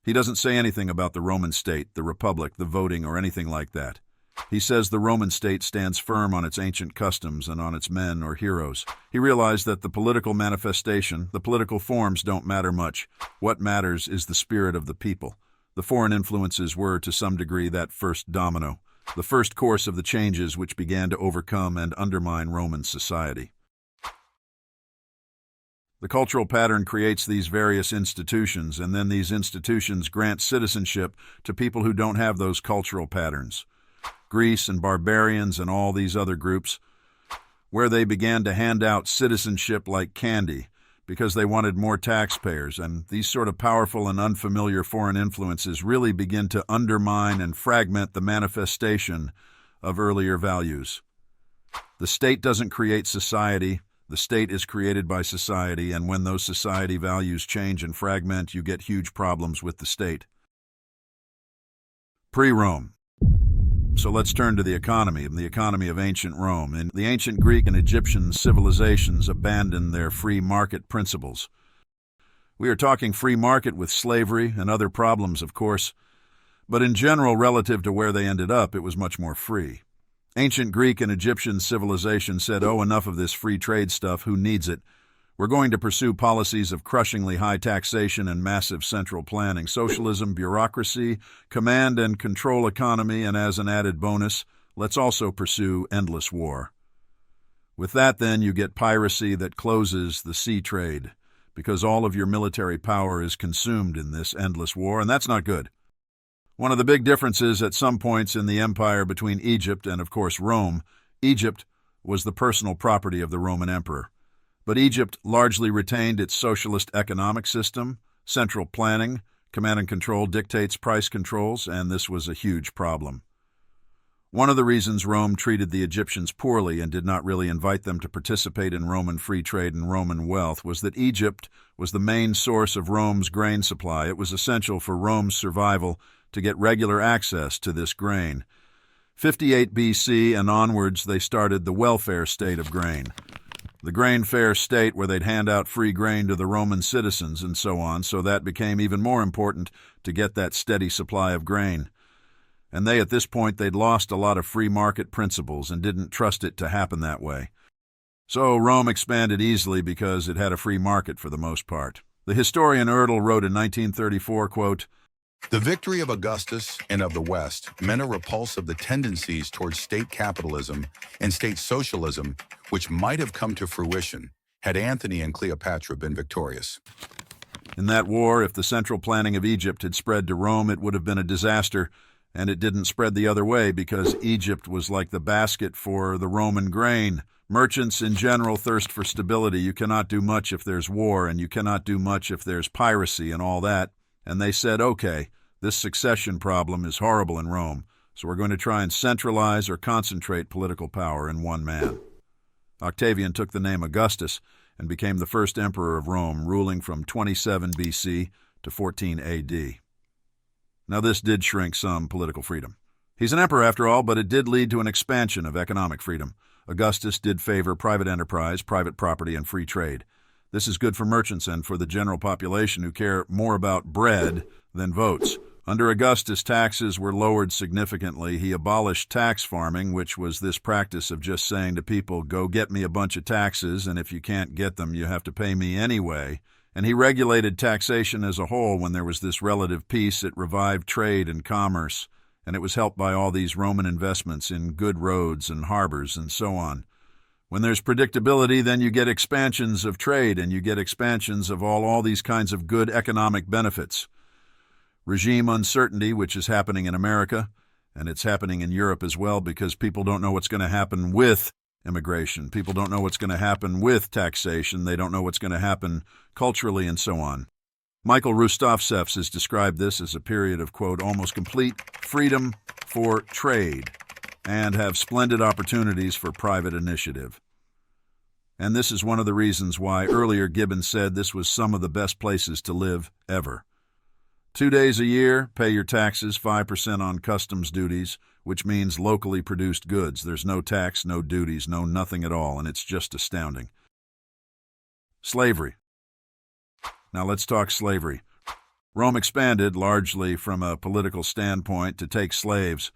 He doesn't say anything about the Roman state, the republic, the voting, or anything like that. He says the Roman state stands firm on its ancient customs and on its men or heroes. He realized that the political manifestation, the political forms don't matter much. What matters is the spirit of the people. The foreign influences were, to some degree, that first domino, the first course of the changes which began to overcome and undermine Roman society. The cultural pattern creates these various institutions, and then these institutions grant citizenship to people who don't have those cultural patterns. Greece and barbarians and all these other groups, where they began to hand out citizenship like candy because they wanted more taxpayers, and these sort of powerful and unfamiliar foreign influences really begin to undermine and fragment the manifestation of earlier values. The state doesn't create society. The state is created by society, and when those society values change and fragment, you get huge problems with the state. Pre-Rome. So let's turn to the economy of ancient Rome. And the ancient Greek and Egyptian civilizations abandoned their free market principles. We are talking free market with slavery and other problems, of course, but in general, relative to where they ended up, it was much more free. Ancient Greek and Egyptian civilization said, "Oh, enough of this free trade stuff, who needs it? We're going to pursue policies of crushingly high taxation and massive central planning, socialism, bureaucracy, command and control economy, and as an added bonus, let's also pursue endless war." With that, then, you get piracy that closes the sea trade, because all of your military power is consumed in this endless war, and that's not good. One of the big differences at some points in the empire between Egypt and, of course, Rome, Egypt was the personal property of the Roman emperor. But Egypt largely retained its socialist economic system, central planning, command and control dictates price controls, and this was a huge problem. One of the reasons Rome treated the Egyptians poorly and did not really invite them to participate in Roman free trade and Roman wealth was that Egypt was the main source of Rome's grain supply. It was essential for Rome's survival to get regular access to this grain. 58 BC and onwards, they started the welfare state of grain. The grain fair state where they'd hand out free grain to the Roman citizens and so on, so that became even more important to get that steady supply of grain. And at this point, they'd lost a lot of free market principles and didn't trust it to happen that way. So Rome expanded easily because it had a free market for the most part. The historian Ertl wrote in 1934, quote, "The victory of Augustus and of the West meant a repulse of the tendencies towards state capitalism and state socialism which might have come to fruition had Antony and Cleopatra been victorious." In that war, if the central planning of Egypt had spread to Rome, it would have been a disaster, and it didn't spread the other way because Egypt was like the basket for the Roman grain. Merchants in general thirst for stability. You cannot do much if there's war, and you cannot do much if there's piracy and all that. And they said, okay, this succession problem is horrible in Rome, so we're going to try and centralize or concentrate political power in one man. Octavian took the name Augustus and became the first emperor of Rome, ruling from 27 BC to 14 AD. Now, this did shrink some political freedom. He's an emperor after all, but it did lead to an expansion of economic freedom. Augustus did favor private enterprise, private property, and free trade. This is good for merchants and for the general population who care more about bread than votes. Under Augustus, taxes were lowered significantly. He abolished tax farming, which was this practice of just saying to people, go get me a bunch of taxes, and if you can't get them, you have to pay me anyway. And he regulated taxation as a whole. When there was this relative peace, it revived trade and commerce, and it was helped by all these Roman investments in good roads and harbors and so on. When there's predictability, then you get expansions of trade and you get expansions of all these kinds of good economic benefits. Regime uncertainty, which is happening in America, and it's happening in Europe as well because people don't know what's going to happen with immigration. People don't know what's going to happen with taxation. They don't know what's going to happen culturally and so on. Michael Rustofsevs has described this as a period of, quote, almost complete freedom for trade and have splendid opportunities for private initiative. And this is one of the reasons why earlier Gibbon said this was some of the best places to live ever. 2 days a year, pay your taxes, 5% on customs duties, which means locally produced goods. There's no tax, no duties, no nothing at all, and it's just astounding. Slavery. Now let's talk slavery. Rome expanded, largely from a political standpoint, to take slaves.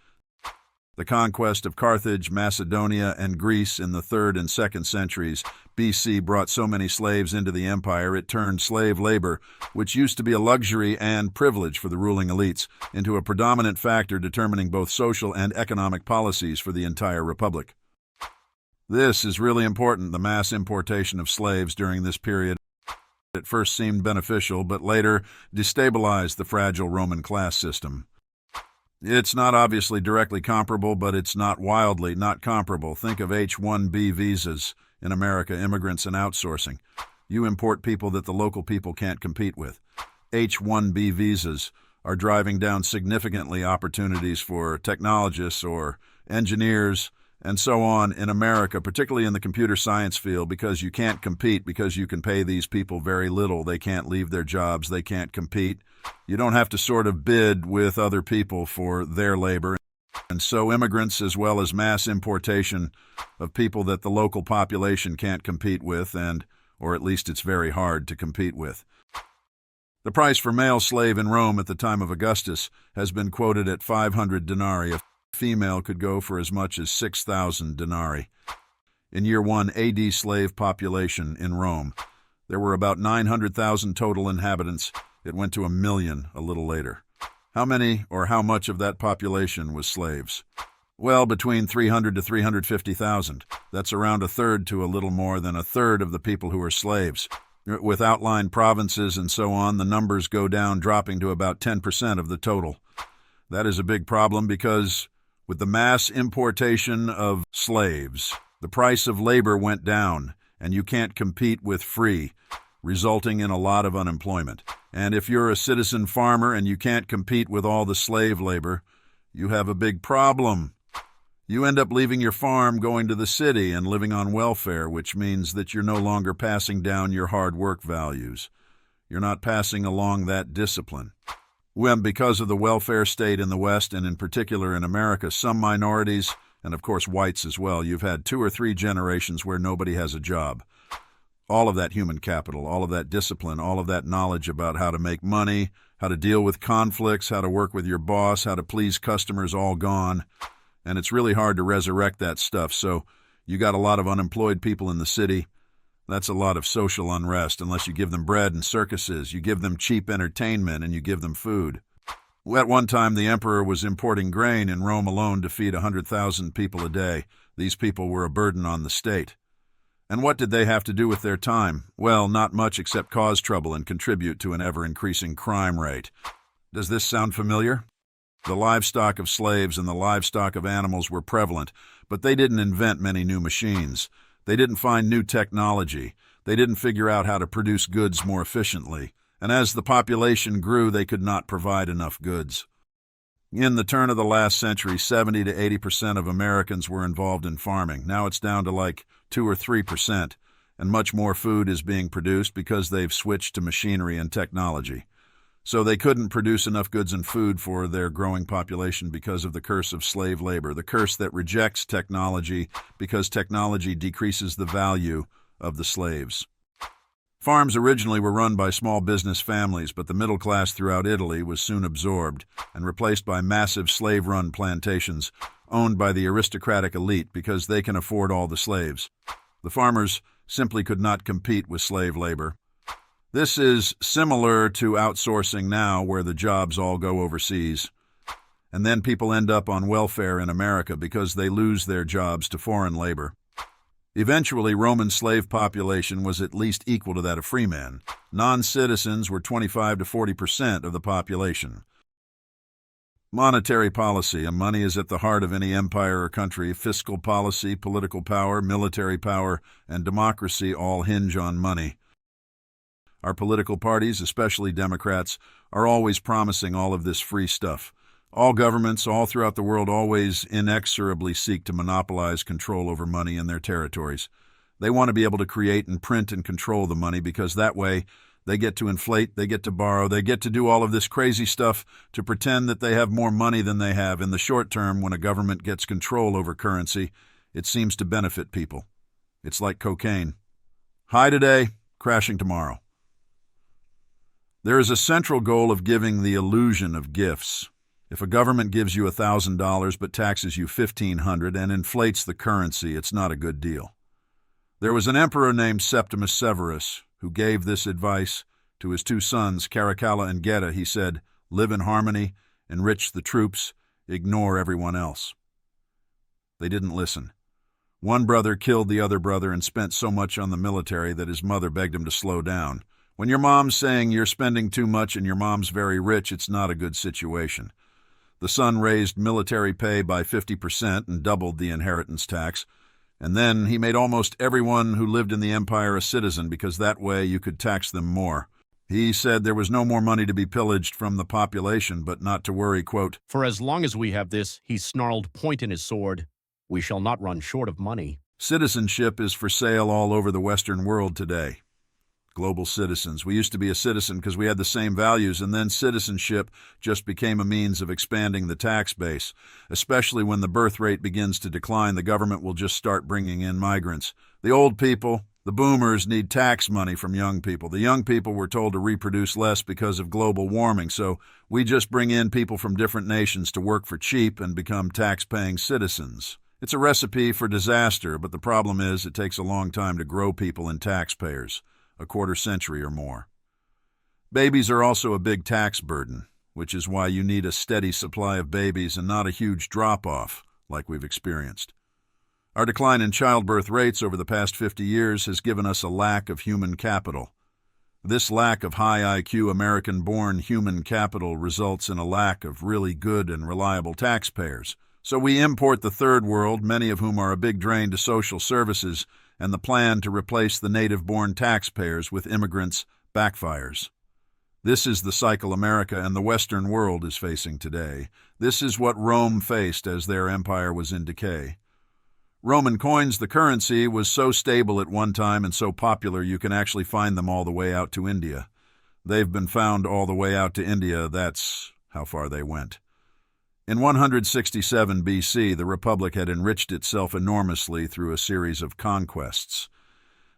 The conquest of Carthage, Macedonia, and Greece in the 3rd and 2nd centuries BC brought so many slaves into the empire it turned slave labor, which used to be a luxury and privilege for the ruling elites, into a predominant factor determining both social and economic policies for the entire republic. This is really important. The mass importation of slaves during this period at first seemed beneficial, but later destabilized the fragile Roman class system. It's not obviously directly comparable, but it's not wildly not comparable. Think of H-1B visas in America, immigrants and outsourcing. You import people that the local people can't compete with. H-1B visas are driving down significantly opportunities for technologists or engineers and so on in America, particularly in the computer science field, because you can't compete, because you can pay these people very little. They can't leave their jobs. They can't compete. You don't have to sort of bid with other people for their labor. And so immigrants, as well as mass importation of people that the local population can't compete with, or at least it's very hard to compete with. The price for male slave in Rome at the time of Augustus has been quoted at 500 denarii. A female could go for as much as 6,000 denarii. In year 1 AD slave population in Rome, there were about 900,000 total inhabitants. It went to 1 million a little later. How many or how much of that population was slaves? Well, between 300 to 350,000. That's around a third to a little more than a third of the people who are slaves. With outlying provinces and so on, the numbers go down, dropping to about 10% of the total. That is a big problem because with the mass importation of slaves, the price of labor went down, and you can't compete with free, resulting in a lot of unemployment. And if you're a citizen farmer and you can't compete with all the slave labor, you have a big problem. You end up leaving your farm, going to the city, and living on welfare, which means that you're no longer passing down your hard work values. You're not passing along that discipline. When, because of the welfare state in the West, and in particular in America, some minorities, and of course whites as well, you've had 2 or 3 generations where nobody has a job. All of that human capital, all of that discipline, all of that knowledge about how to make money, how to deal with conflicts, how to work with your boss, how to please customers, all gone. And it's really hard to resurrect that stuff. So you got a lot of unemployed people in the city. That's a lot of social unrest unless you give them bread and circuses, you give them cheap entertainment, and you give them food. At one time, the emperor was importing grain in Rome alone to feed 100,000 people a day. These people were a burden on the state. And what did they have to do with their time? Well, not much except cause trouble and contribute to an ever-increasing crime rate. Does this sound familiar? The livestock of slaves and the livestock of animals were prevalent, but they didn't invent many new machines. They didn't find new technology. They didn't figure out how to produce goods more efficiently. And as the population grew, they could not provide enough goods. In the turn of the last century, 70 to 80% of Americans were involved in farming. Now it's down to like 2 or 3%, and much more food is being produced because they've switched to machinery and technology. So they couldn't produce enough goods and food for their growing population because of the curse of slave labor, the curse that rejects technology because technology decreases the value of the slaves. Farms originally were run by small business families, but the middle class throughout Italy was soon absorbed and replaced by massive slave-run plantations owned by the aristocratic elite because they can afford all the slaves. The farmers simply could not compete with slave labor. This is similar to outsourcing now, where the jobs all go overseas. And then people end up on welfare in America because they lose their jobs to foreign labor. Eventually, Roman slave population was at least equal to that of freemen. Non-citizens were 25 to 40% of the population. Monetary policy, and money is at the heart of any empire or country. Fiscal policy, political power, military power, and democracy all hinge on money. Our political parties, especially Democrats, are always promising all of this free stuff. All governments all throughout the world always inexorably seek to monopolize control over money in their territories. They want to be able to create and print and control the money because that way they get to inflate, they get to borrow, they get to do all of this crazy stuff to pretend that they have more money than they have. In the short term, when a government gets control over currency, it seems to benefit people. It's like cocaine. High today, crashing tomorrow. There is a central goal of giving the illusion of gifts. If a government gives you $1,000 but taxes you $1,500 and inflates the currency, it's not a good deal. There was an emperor named Septimus Severus who gave this advice to his two sons, Caracalla and Geta. He said, "Live in harmony, enrich the troops, ignore everyone else." They didn't listen. One brother killed the other brother and spent so much on the military that his mother begged him to slow down. When your mom's saying you're spending too much and your mom's very rich, it's not a good situation. The son raised military pay by 50% and doubled the inheritance tax. And then he made almost everyone who lived in the empire a citizen because that way you could tax them more. He said there was no more money to be pillaged from the population, but not to worry, quote, "For as long as we have this," he snarled, point in his sword, "we shall not run short of money." Citizenship is for sale all over the Western world today. Global citizens. We used to be a citizen because we had the same values, and then citizenship just became a means of expanding the tax base. Especially when the birth rate begins to decline, the government will just start bringing in migrants. The old people, the boomers, need tax money from young people. The young people were told to reproduce less because of global warming, so we just bring in people from different nations to work for cheap and become tax-paying citizens. It's a recipe for disaster, but the problem is it takes a long time to grow people and taxpayers. A quarter century or more. Babies are also a big tax burden, which is why you need a steady supply of babies and not a huge drop-off like we've experienced. Our decline in childbirth rates over the past 50 years has given us a lack of human capital. This lack of high IQ American-born human capital results in a lack of really good and reliable taxpayers. So we import the third world, many of whom are a big drain to social services, and the plan to replace the native-born taxpayers with immigrants backfires. This is the cycle America and the Western world is facing today. This is what Rome faced as their empire was in decay. Roman coins, the currency, was so stable at one time and so popular you can actually find them all the way out to India. They've been found all the way out to India. That's how far they went. In 167 BC, the Republic had enriched itself enormously through a series of conquests.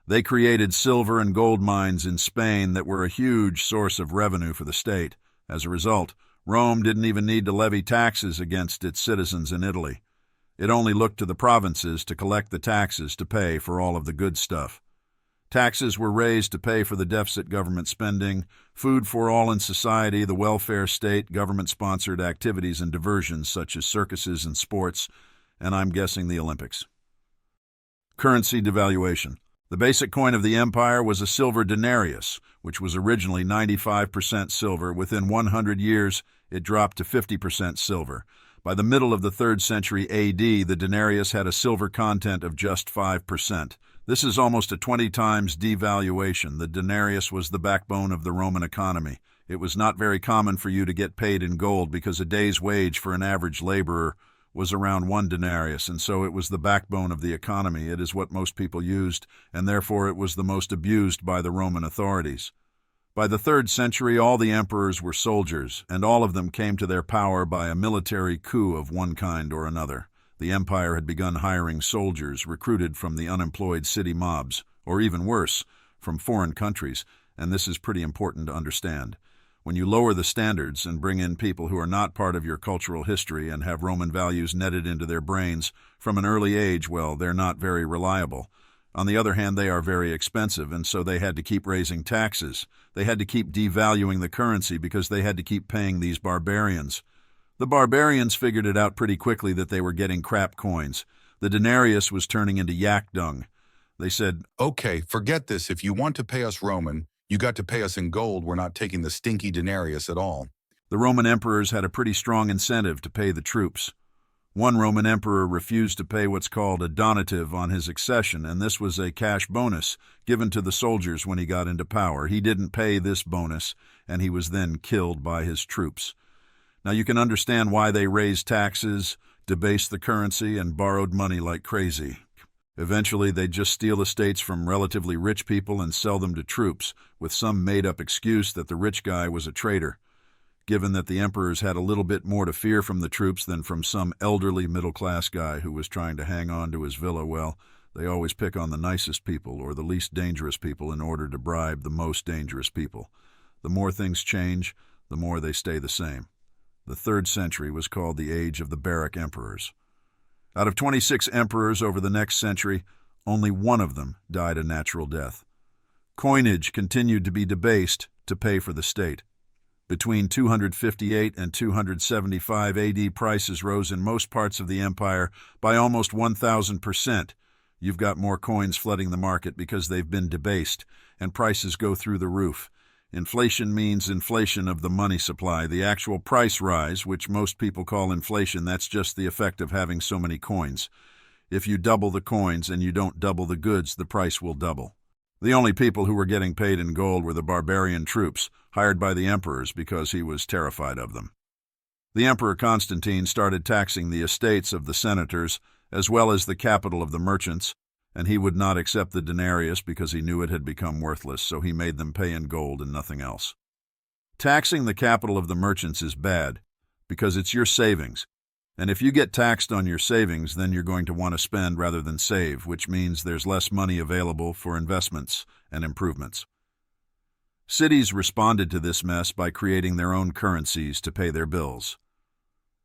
They created silver and gold mines in Spain that were a huge source of revenue for the state. As a result, Rome didn't even need to levy taxes against its citizens in Italy. It only looked to the provinces to collect the taxes to pay for all of the good stuff. Taxes were raised to pay for the deficit government spending, food for all in society, the welfare state, government-sponsored activities and diversions such as circuses and sports, and I'm guessing the Olympics. Currency devaluation. The basic coin of the empire was a silver denarius, which was originally 95% silver. Within 100 years, it dropped to 50% silver. By the middle of the 3rd century AD, the denarius had a silver content of just 5%. This is almost a 20 times devaluation. The denarius was the backbone of the Roman economy. It was not very common for you to get paid in gold because a day's wage for an average laborer was around 1 denarius, and so it was the backbone of the economy. It is what most people used, and therefore it was the most abused by the Roman authorities. By the 3rd century, all the emperors were soldiers, and all of them came to their power by a military coup of one kind or another. The empire had begun hiring soldiers recruited from the unemployed city mobs, or even worse, from foreign countries, and this is pretty important to understand. When you lower the standards and bring in people who are not part of your cultural history and have Roman values netted into their brains from an early age, well, they're not very reliable. On the other hand, they are very expensive, and so they had to keep raising taxes. They had to keep devaluing the currency because they had to keep paying these barbarians. The barbarians figured it out pretty quickly that they were getting crap coins. The denarius was turning into yak dung. They said, Okay, forget this. If you want to pay us Roman, you got to pay us in gold. We're not taking the stinky denarius at all. The Roman emperors had a pretty strong incentive to pay the troops. One Roman emperor refused to pay what's called a donative on his accession, and this was a cash bonus given to the soldiers when he got into power. He didn't pay this bonus, and he was then killed by his troops. Now you can understand why they raised taxes, debased the currency, and borrowed money like crazy. Eventually, they'd just steal estates from relatively rich people and sell them to troops, with some made-up excuse that the rich guy was a traitor. Given that the emperors had a little bit more to fear from the troops than from some elderly middle-class guy who was trying to hang on to his villa, well, they always pick on the nicest people or the least dangerous people in order to bribe the most dangerous people. The more things change, the more they stay the same. The 3rd century was called the Age of the Barrack Emperors. Out of 26 emperors over the next century, only one of them died a natural death. Coinage continued to be debased to pay for the state. Between 258 and 275 AD, prices rose in most parts of the empire by almost 1,000%. You've got more coins flooding the market because they've been debased, and prices go through the roof. Inflation means inflation of the money supply. The actual price rise, which most people call inflation, that's just the effect of having so many coins. If you double the coins and you don't double the goods, the price will double. The only people who were getting paid in gold were the barbarian troops, hired by the emperors because he was terrified of them. The Emperor Constantine started taxing the estates of the senators, as well as the capital of the merchants, and he would not accept the denarius because he knew it had become worthless, so he made them pay in gold and nothing else. Taxing the capital of the merchants is bad, because it's your savings, and if you get taxed on your savings, then you're going to want to spend rather than save, which means there's less money available for investments and improvements. Cities responded to this mess by creating their own currencies to pay their bills.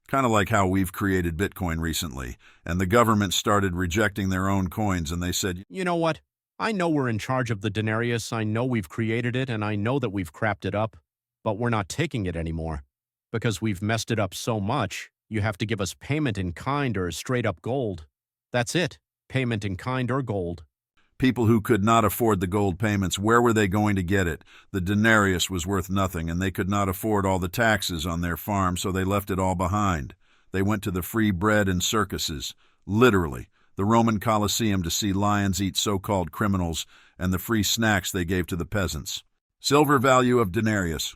Kind of like how we've created Bitcoin recently, and the government started rejecting their own coins, and they said, You know what? I know we're in charge of the denarius, I know we've created it, and I know that we've crapped it up, but we're not taking it anymore. Because we've messed it up so much, you have to give us payment in kind or straight-up gold. That's it, payment in kind or gold. People who could not afford the gold payments, where were they going to get it? The denarius was worth nothing, and they could not afford all the taxes on their farm, so they left it all behind. They went to the free bread and circuses, literally, the Roman Colosseum to see lions eat so-called criminals, and the free snacks they gave to the peasants. Silver value of denarius.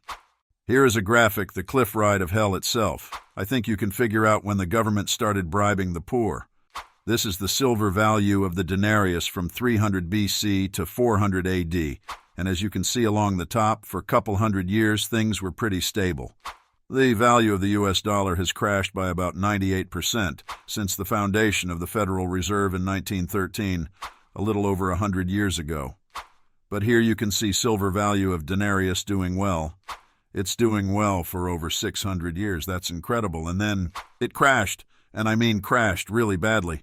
Here is a graphic, the cliff ride of hell itself. I think you can figure out when the government started bribing the poor. This is the silver value of the denarius from 300 BC to 400 AD, and as you can see along the top, for a couple hundred years, things were pretty stable. The value of the US dollar has crashed by about 98% since the foundation of the Federal Reserve in 1913, a little over 100 years ago. But here you can see silver value of denarius doing well. It's doing well for over 600 years. That's incredible. And then it crashed, and I mean crashed really badly.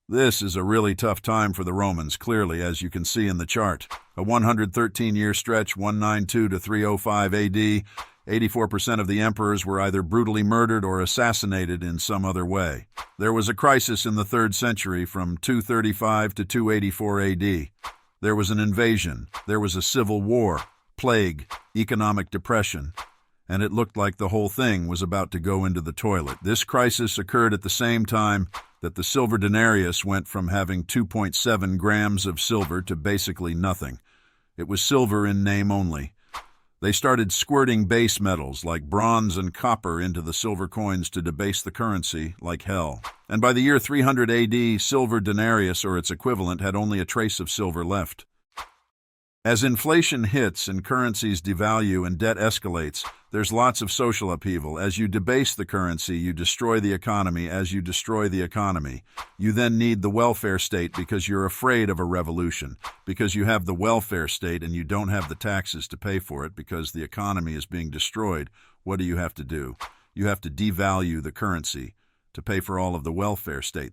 This is a really tough time for the Romans, clearly, as you can see in the chart. A 113-year stretch, 192 to 305 AD, 84% of the emperors were either brutally murdered or assassinated in some other way. There was a crisis in the 3rd century from 235 to 284 AD. There was an invasion. There was a civil war, plague, economic depression, and it looked like the whole thing was about to go into the toilet. This crisis occurred at the same time that the silver denarius went from having 2.7 grams of silver to basically nothing. It was silver in name only. They started squirting base metals like bronze and copper into the silver coins to debase the currency like hell. And by the year 300 AD, silver denarius or its equivalent had only a trace of silver left. As inflation hits and currencies devalue and debt escalates, there's lots of social upheaval. As you debase the currency, you destroy the economy. As you destroy the economy, you then need the welfare state because you're afraid of a revolution, because you have the welfare state and you don't have the taxes to pay for it because the economy is being destroyed. What do? You have to devalue the currency to pay for all of the welfare state.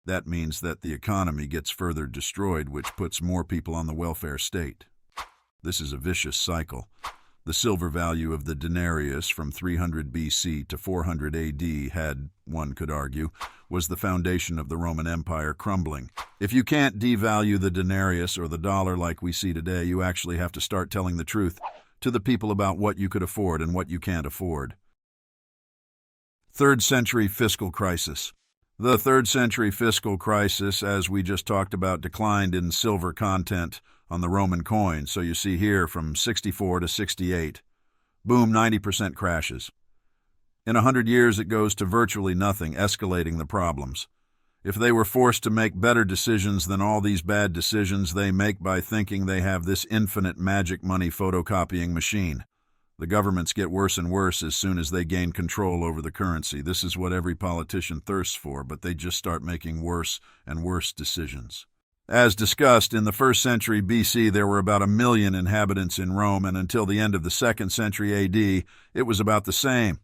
That means that the economy gets further destroyed, which puts more people on the welfare state. This is a vicious cycle. The silver value of the denarius from 300 BC to 400 AD had, one could argue, was the foundation of the Roman Empire crumbling. If you can't devalue the denarius or the dollar like we see today, you actually have to start telling the truth to the people about what you could afford and what you can't afford. Third century fiscal crisis. The third century fiscal crisis, as we just talked about, declined in silver content on the Roman coin. So you see here from 64 to 68. Boom, 90% crashes. In 100 years, it goes to virtually nothing, escalating the problems. If they were forced to make better decisions than all these bad decisions they make by thinking they have this infinite magic money photocopying machine, the governments get worse and worse as soon as they gain control over the currency. This is what every politician thirsts for, but they just start making worse and worse decisions. As discussed, in the 1st century BC, there were about 1 million inhabitants in Rome, and until the end of the 2nd century AD, it was about the same.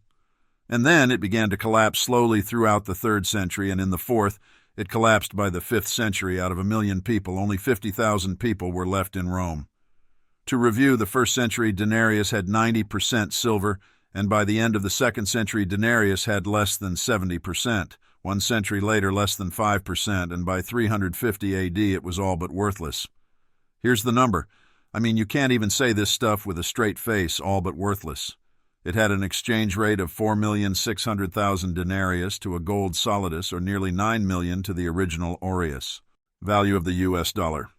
And then it began to collapse slowly throughout the 3rd century, and in the 4th, it collapsed by the 5th century. Out of 1 million people, only 50,000 people were left in Rome. To review, the 1st century denarius had 90% silver, and by the end of the 2nd century denarius had less than 70%. 1 century later, less than 5%, and by 350 AD, it was all but worthless. Here's the number. I mean, you can't even say this stuff with a straight face, all but worthless. It had an exchange rate of 4,600,000 denarius to a gold solidus, or nearly 9 million to the original aureus. Value of the U.S. dollar.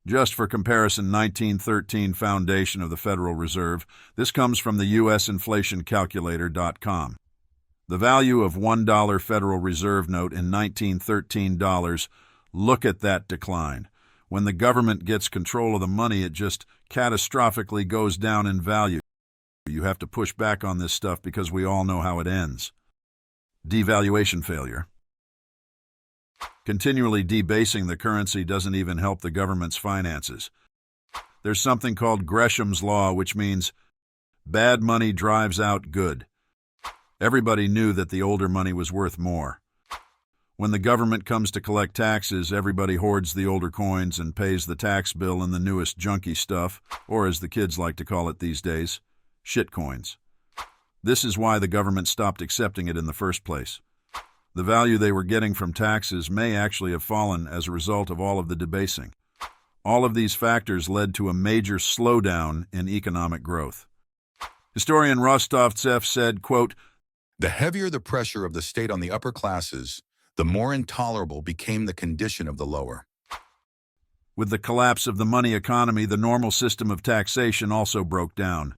Just for comparison, 1913 foundation of the Federal Reserve. This comes from the usinflationcalculator.com. The value of $1 Federal Reserve note in 1913 dollars. Look at that decline. When the government gets control of the money, it just catastrophically goes down in value. You have to push back on this stuff because we all know how it ends. Devaluation failure. Continually debasing the currency doesn't even help the government's finances. There's something called Gresham's Law, which means bad money drives out good. Everybody knew that the older money was worth more. When the government comes to collect taxes, everybody hoards the older coins and pays the tax bill in the newest junky stuff, or as the kids like to call it these days, shitcoins. This is why the government stopped accepting it in the first place. The value they were getting from taxes may actually have fallen as a result of all of the debasing. All of these factors led to a major slowdown in economic growth. Historian Rostovtsev said, quote, The heavier the pressure of the state on the upper classes, the more intolerable became the condition of the lower. With the collapse of the money economy, the normal system of taxation also broke down.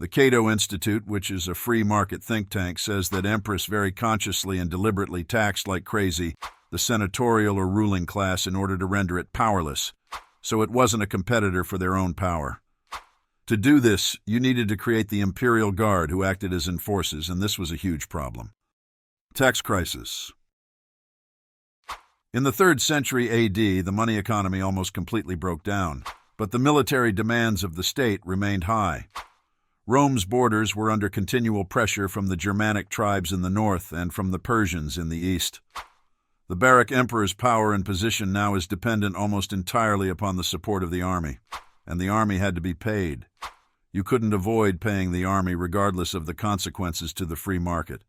The Cato Institute, which is a free market think tank, says that Empress very consciously and deliberately taxed like crazy the senatorial or ruling class in order to render it powerless, so it wasn't a competitor for their own power. To do this, you needed to create the imperial guard who acted as enforcers, and this was a huge problem. Tax crisis. In the 3rd century AD, the money economy almost completely broke down, but the military demands of the state remained high. Rome's borders were under continual pressure from the Germanic tribes in the north and from the Persians in the east. The Baric emperor's power and position now is dependent almost entirely upon the support of the army, and the army had to be paid. You couldn't avoid paying the army regardless of the consequences to the free market.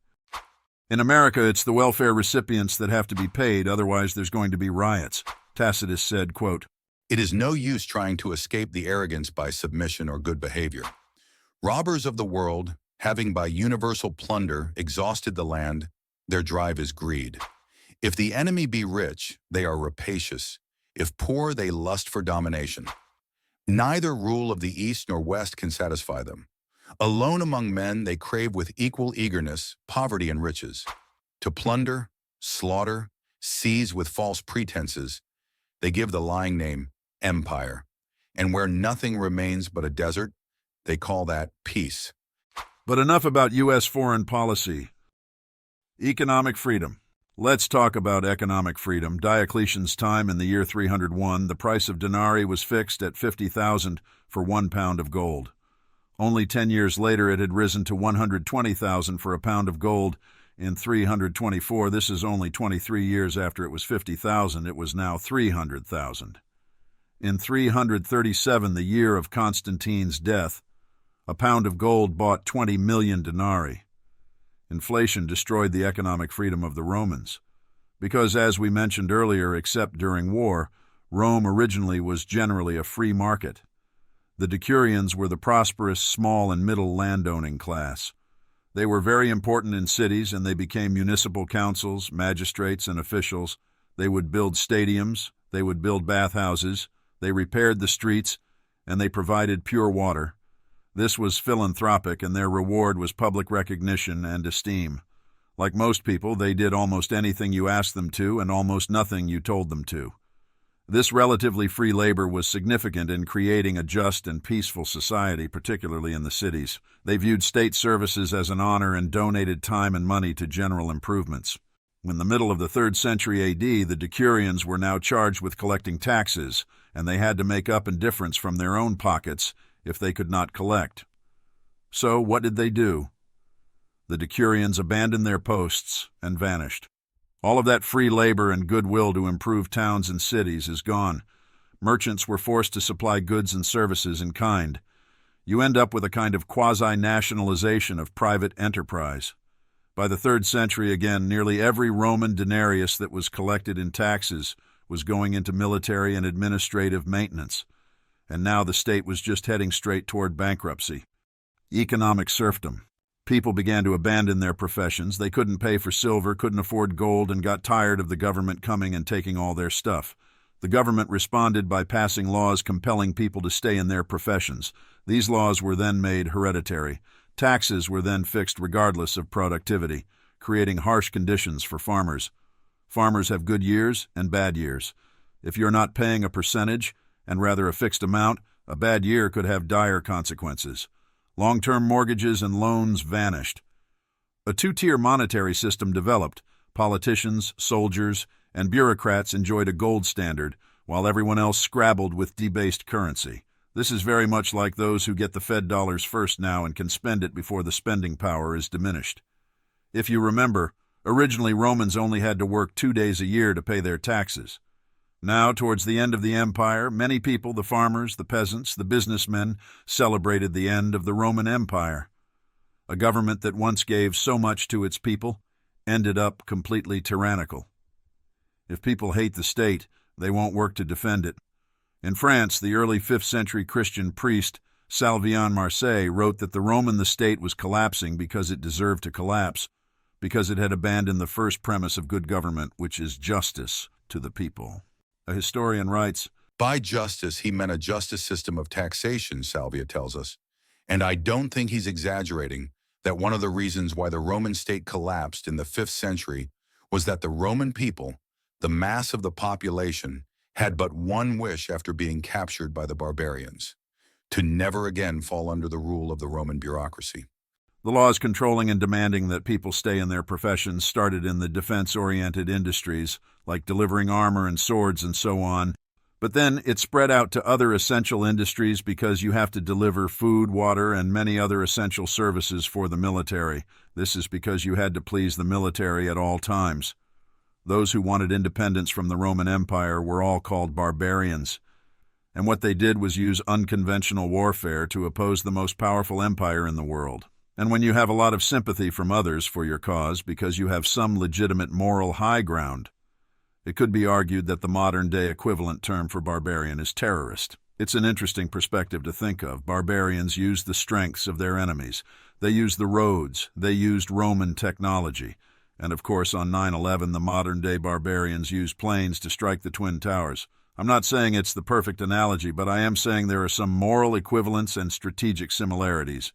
In America, it's the welfare recipients that have to be paid, otherwise there's going to be riots. Tacitus said, quote, It is no use trying to escape the arrogance by submission or good behavior. Robbers of the world, having by universal plunder exhausted the land, their drive is greed. If the enemy be rich, they are rapacious. If poor, they lust for domination. Neither rule of the East nor West can satisfy them. Alone among men, they crave with equal eagerness poverty and riches. To plunder, slaughter, seize with false pretenses, they give the lying name empire. And where nothing remains but a desert, they call that peace. But enough about U.S. foreign policy. Economic freedom. Let's talk about economic freedom. Diocletian's time in the year 301, the price of denarii was fixed at 50,000 for 1 pound of gold. Only 10 years later, it had risen to 120,000 for a pound of gold. In 324, this is only 23 years after it was 50,000, it was now 300,000. In 337, the year of Constantine's death, a pound of gold bought 20 million denarii. Inflation destroyed the economic freedom of the Romans. Because, as we mentioned earlier, except during war, Rome originally was generally a free market. The decurions were the prosperous small and middle landowning class. They were very important in cities, and they became municipal councils, magistrates, and officials. They would build stadiums, they would build bathhouses, they repaired the streets, and they provided pure water. This was philanthropic, and their reward was public recognition and esteem. Like most people, they did almost anything you asked them to and almost nothing you told them to. This relatively free labor was significant in creating a just and peaceful society, particularly in the cities. They viewed state services as an honor and donated time and money to general improvements. In the middle of the 3rd century AD, the decurions were now charged with collecting taxes, and they had to make up in difference from their own pockets if they could not collect. So what did they do? The decurions abandoned their posts and vanished. All of that free labor and goodwill to improve towns and cities is gone. Merchants were forced to supply goods and services in kind. You end up with a kind of quasi-nationalization of private enterprise. By the 3rd century, again, nearly every Roman denarius that was collected in taxes was going into military and administrative maintenance, and now the state was just heading straight toward bankruptcy. Economic serfdom. People began to abandon their professions. They couldn't pay for silver, couldn't afford gold, and got tired of the government coming and taking all their stuff. The government responded by passing laws compelling people to stay in their professions. These laws were then made hereditary. Taxes were then fixed regardless of productivity, creating harsh conditions for farmers. Farmers have good years and bad years. If you're not paying a percentage, and rather a fixed amount, a bad year could have dire consequences. Long-term mortgages and loans vanished. A 2-tier monetary system developed. Politicians, soldiers, and bureaucrats enjoyed a gold standard, while everyone else scrabbled with debased currency. This is very much like those who get the Fed dollars first now and can spend it before the spending power is diminished. If you remember, originally Romans only had to work 2 days a year to pay their taxes. Now, towards the end of the empire, many people, the farmers, the peasants, the businessmen, celebrated the end of the Roman Empire. A government that once gave so much to its people ended up completely tyrannical. If people hate the state, they won't work to defend it. In France, the early 5th century Christian priest Salvian Marseille wrote that the state was collapsing because it deserved to collapse, because it had abandoned the first premise of good government, which is justice to the people. A historian writes, By justice, he meant a justice system of taxation, Salvia tells us. And I don't think he's exaggerating that one of the reasons why the Roman state collapsed in the 5th century was that the Roman people, the mass of the population, had but one wish after being captured by the barbarians: to never again fall under the rule of the Roman bureaucracy. The laws controlling and demanding that people stay in their professions started in the defense-oriented industries, like delivering armor and swords and so on. But then it spread out to other essential industries because you have to deliver food, water, and many other essential services for the military. This is because you had to please the military at all times. Those who wanted independence from the Roman Empire were all called barbarians. And what they did was use unconventional warfare to oppose the most powerful empire in the world. And when you have a lot of sympathy from others for your cause because you have some legitimate moral high ground, it could be argued that the modern-day equivalent term for barbarian is terrorist. It's an interesting perspective to think of. Barbarians used the strengths of their enemies. They used the roads. They used Roman technology. And of course, on 9/11, the modern-day barbarians used planes to strike the Twin Towers. I'm not saying it's the perfect analogy, but I am saying there are some moral equivalents and strategic similarities.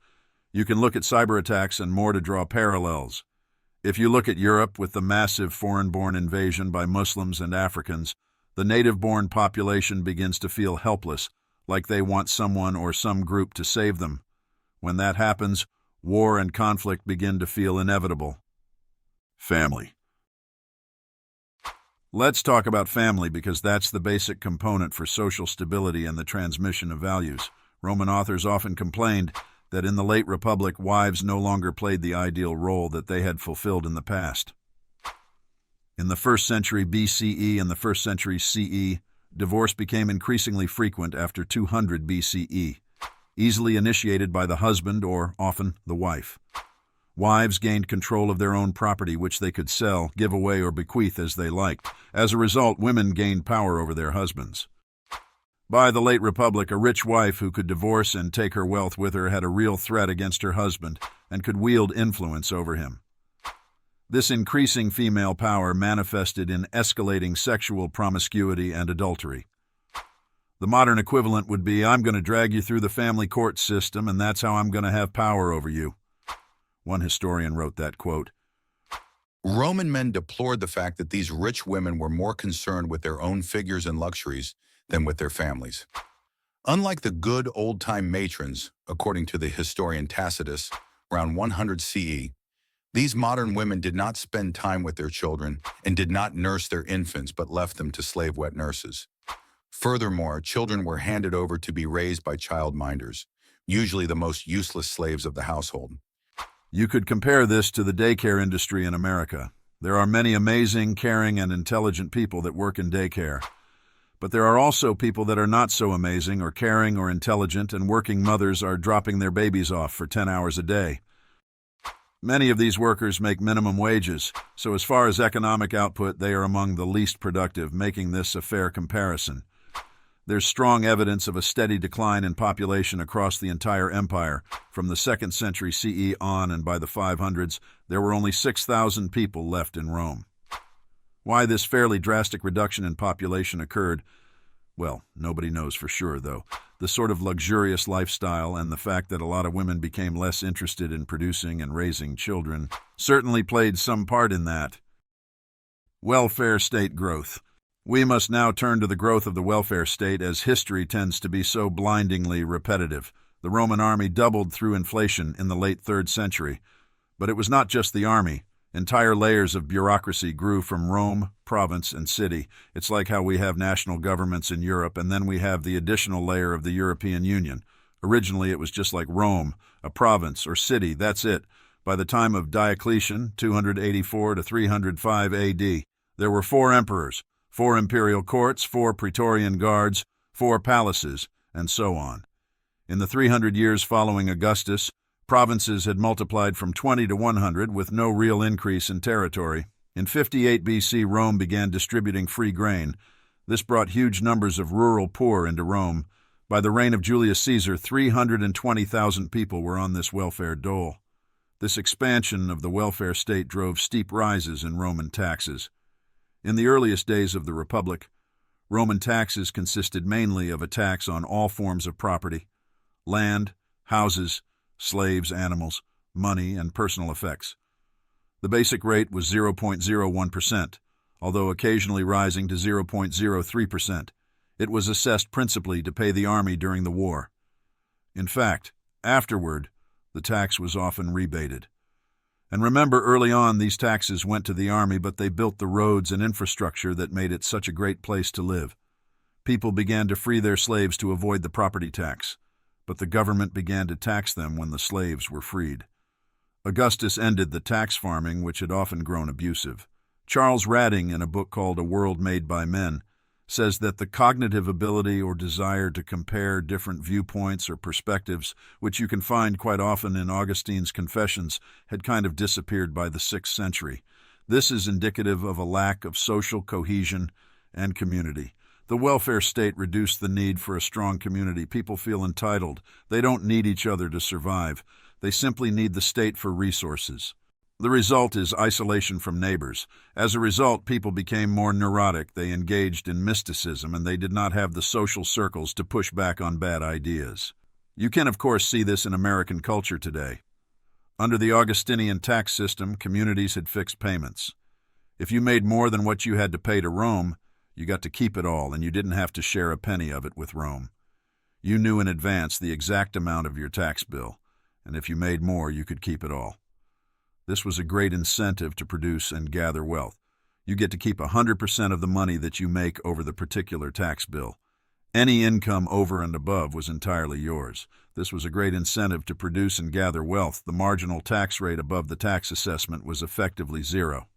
You can look at cyber attacks and more to draw parallels. If you look at Europe with the massive foreign-born invasion by Muslims and Africans, the native-born population begins to feel helpless, like they want someone or some group to save them. When that happens, war and conflict begin to feel inevitable. Family. Let's talk about family because that's the basic component for social stability and the transmission of values. Roman authors often complained that in the late Republic, wives no longer played the ideal role that they had fulfilled in the past. In the 1st century BCE and the 1st century CE, divorce became increasingly frequent after 200 BCE, easily initiated by the husband or, often, the wife. Wives gained control of their own property, which they could sell, give away, or bequeath as they liked. As a result, women gained power over their husbands. By the late Republic, a rich wife who could divorce and take her wealth with her had a real threat against her husband and could wield influence over him. This increasing female power manifested in escalating sexual promiscuity and adultery. The modern equivalent would be, I'm going to drag you through the family court system, and that's how I'm going to have power over you. One historian wrote that quote. Roman men deplored the fact that these rich women were more concerned with their own figures and luxuries than with their families. Unlike the good old-time matrons, according to the historian Tacitus, around 100 CE, these modern women did not spend time with their children and did not nurse their infants but left them to slave wet nurses. Furthermore, children were handed over to be raised by childminders, usually the most useless slaves of the household. You could compare this to the daycare industry in America. There are many amazing, caring, and intelligent people that work in daycare. But there are also people that are not so amazing or caring or intelligent, and working mothers are dropping their babies off for 10 hours a day. Many of these workers make minimum wages, so as far as economic output, they are among the least productive, making this a fair comparison. There's strong evidence of a steady decline in population across the entire empire. From the 2nd century CE on, and by the 500s, there were only 6,000 people left in Rome. Why this fairly drastic reduction in population occurred, well, nobody knows for sure, though. The sort of luxurious lifestyle and the fact that a lot of women became less interested in producing and raising children certainly played some part in that. Welfare state growth. We must now turn to the growth of the welfare state, as history tends to be so blindingly repetitive. The Roman army doubled through inflation in the late 3rd century. But it was not just the army. Entire layers of bureaucracy grew from Rome, province, and city. It's like how we have national governments in Europe, and then we have the additional layer of the European Union. Originally, it was just like Rome, a province or city, that's it. By the time of Diocletian, 284 to 305 AD, there were 4 emperors, 4 imperial courts, 4 praetorian guards, 4 palaces, and so on. In the 300 years following Augustus, provinces had multiplied from 20 to 100 with no real increase in territory. In 58 BC, Rome began distributing free grain. This brought huge numbers of rural poor into Rome. By the reign of Julius Caesar, 320,000 people were on this welfare dole. This expansion of the welfare state drove steep rises in Roman taxes. In the earliest days of the Republic, Roman taxes consisted mainly of a tax on all forms of property: land, houses, slaves, animals, money, and personal effects. The basic rate was 0.01%, although occasionally rising to 0.03%. It was assessed principally to pay the army during the war. In fact, afterward, the tax was often rebated. And remember, early on, these taxes went to the army, but they built the roads and infrastructure that made it such a great place to live. People began to free their slaves to avoid the property tax, but the government began to tax them when the slaves were freed. Augustus ended the tax farming, which had often grown abusive. Charles Radding, in a book called A World Made by Men, says that the cognitive ability or desire to compare different viewpoints or perspectives, which you can find quite often in Augustine's Confessions, had kind of disappeared by the 6th century. This is indicative of a lack of social cohesion and community. The welfare state reduced the need for a strong community. People feel entitled. They don't need each other to survive. They simply need the state for resources. The result is isolation from neighbors. As a result, people became more neurotic. They engaged in mysticism, and they did not have the social circles to push back on bad ideas. You can, of course, see this in American culture today. Under the Augustinian tax system, communities had fixed payments. If you made more than what you had to pay to Rome, you got to keep it all, and you didn't have to share a penny of it with Rome. You knew in advance the exact amount of your tax bill, and if you made more, you could keep it all. This was a great incentive to produce and gather wealth. You get to keep 100% of the money that you make over the particular tax bill. Any income over and above was entirely yours. This was a great incentive to produce and gather wealth. The marginal tax rate above the tax assessment was effectively 0.